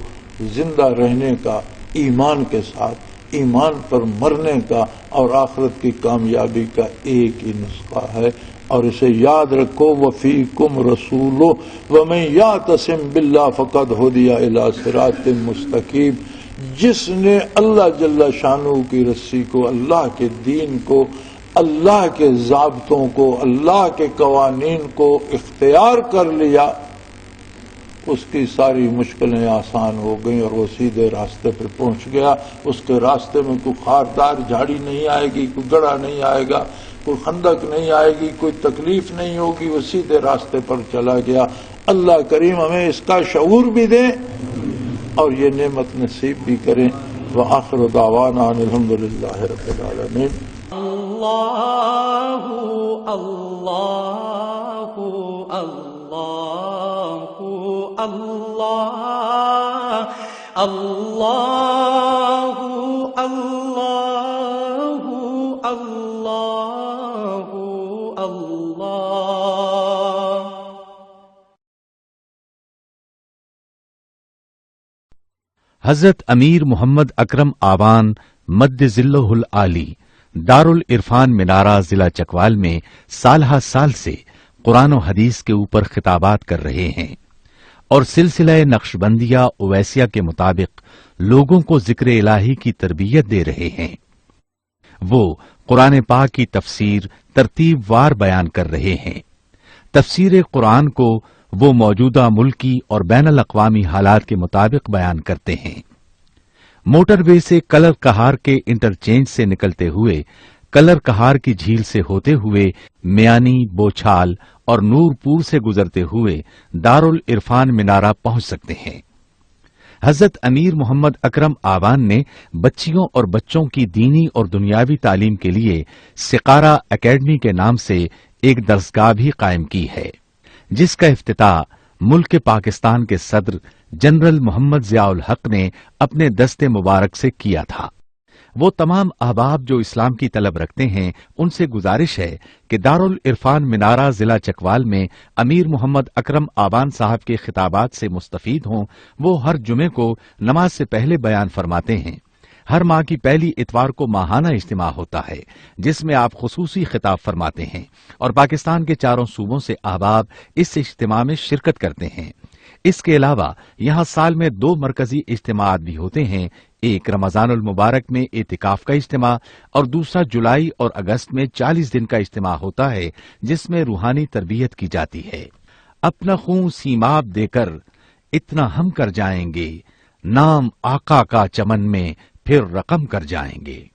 زندہ رہنے کا ایمان کے ساتھ، ایمان پر مرنے کا اور آخرت کی کامیابی کا ایک ہی نسخہ ہے، اور اسے یاد رکھو، وَفِيكُمْ رَسُولُهُ وَمَن يَعْتَصِم بِاللَّهِ فَقَدْ هُدِيَ إِلَىٰ صِرَاطٍ مُسْتَقِيمٍ۔ جس نے اللہ جل شانہ کی رسی کو، اللہ کے دین کو، اللہ کے ضابطوں کو، اللہ کے قوانین کو اختیار کر لیا، اس کی ساری مشکلیں آسان ہو گئیں اور وہ سیدھے راستے پہ پہنچ گیا۔ اس کے راستے میں کوئی خاردار جھاڑی نہیں آئے گی، کوئی گڑھا نہیں آئے گا، کوئی خندق نہیں آئے گی، کوئی تکلیف نہیں ہوگی، وہ سیدھے راستے پر چلا گیا۔ اللہ کریم ہمیں اس کا شعور بھی دے اور یہ نعمت نصیب بھی کریں. وآخر دعوانا ان الحمدللہ رب العالمین. اللہ اللہ اللہ اللہ اللہ اللہ اللہ اللہ. حضرت امیر محمد اکرم آوان مد ذلہ العالی دارالعرفان منارہ ضلع چکوال میں سالہ سال سے قرآن و حدیث کے اوپر خطابات کر رہے ہیں اور سلسلہ نقشبندیہ اویسیہ کے مطابق لوگوں کو ذکر الہی کی تربیت دے رہے ہیں. وہ قرآن پاک کی تفسیر ترتیب وار بیان کر رہے ہیں. تفسیر قرآن کو وہ موجودہ ملکی اور بین الاقوامی حالات کے مطابق بیان کرتے ہیں. موٹر وے سے کلر کہار کے انٹرچینج سے نکلتے ہوئے کلر کہار کی جھیل سے ہوتے ہوئے میانی، بوچھال اور نور پور سے گزرتے ہوئے دارالعرفان منارہ پہنچ سکتے ہیں. حضرت امیر محمد اکرم آوان نے بچیوں اور بچوں کی دینی اور دنیاوی تعلیم کے لیے سقارہ اکیڈمی کے نام سے ایک درسگاہ بھی قائم کی ہے، جس کا افتتاح ملک پاکستان کے صدر جنرل محمد ضیاء الحق نے اپنے دست مبارک سے کیا تھا. وہ تمام احباب جو اسلام کی طلب رکھتے ہیں ان سے گزارش ہے کہ دارالعرفان منارہ ضلع چکوال میں امیر محمد اکرم آوان صاحب کے خطابات سے مستفید ہوں. وہ ہر جمعے کو نماز سے پہلے بیان فرماتے ہیں. ہر ماہ کی پہلی اتوار کو ماہانہ اجتماع ہوتا ہے جس میں آپ خصوصی خطاب فرماتے ہیں اور پاکستان کے چاروں صوبوں سے احباب اس اجتماع میں شرکت کرتے ہیں. اس کے علاوہ یہاں سال میں 2 مرکزی اجتماعات بھی ہوتے ہیں، ایک رمضان المبارک میں اعتکاف کا اجتماع اور دوسرا جولائی اور اگست میں 40 دن کا اجتماع ہوتا ہے جس میں روحانی تربیت کی جاتی ہے. اپنا خون سیماب دے کر اتنا ہم کر جائیں گے، نام آقا کا چمن میں پھر رقم کر جائیں گے.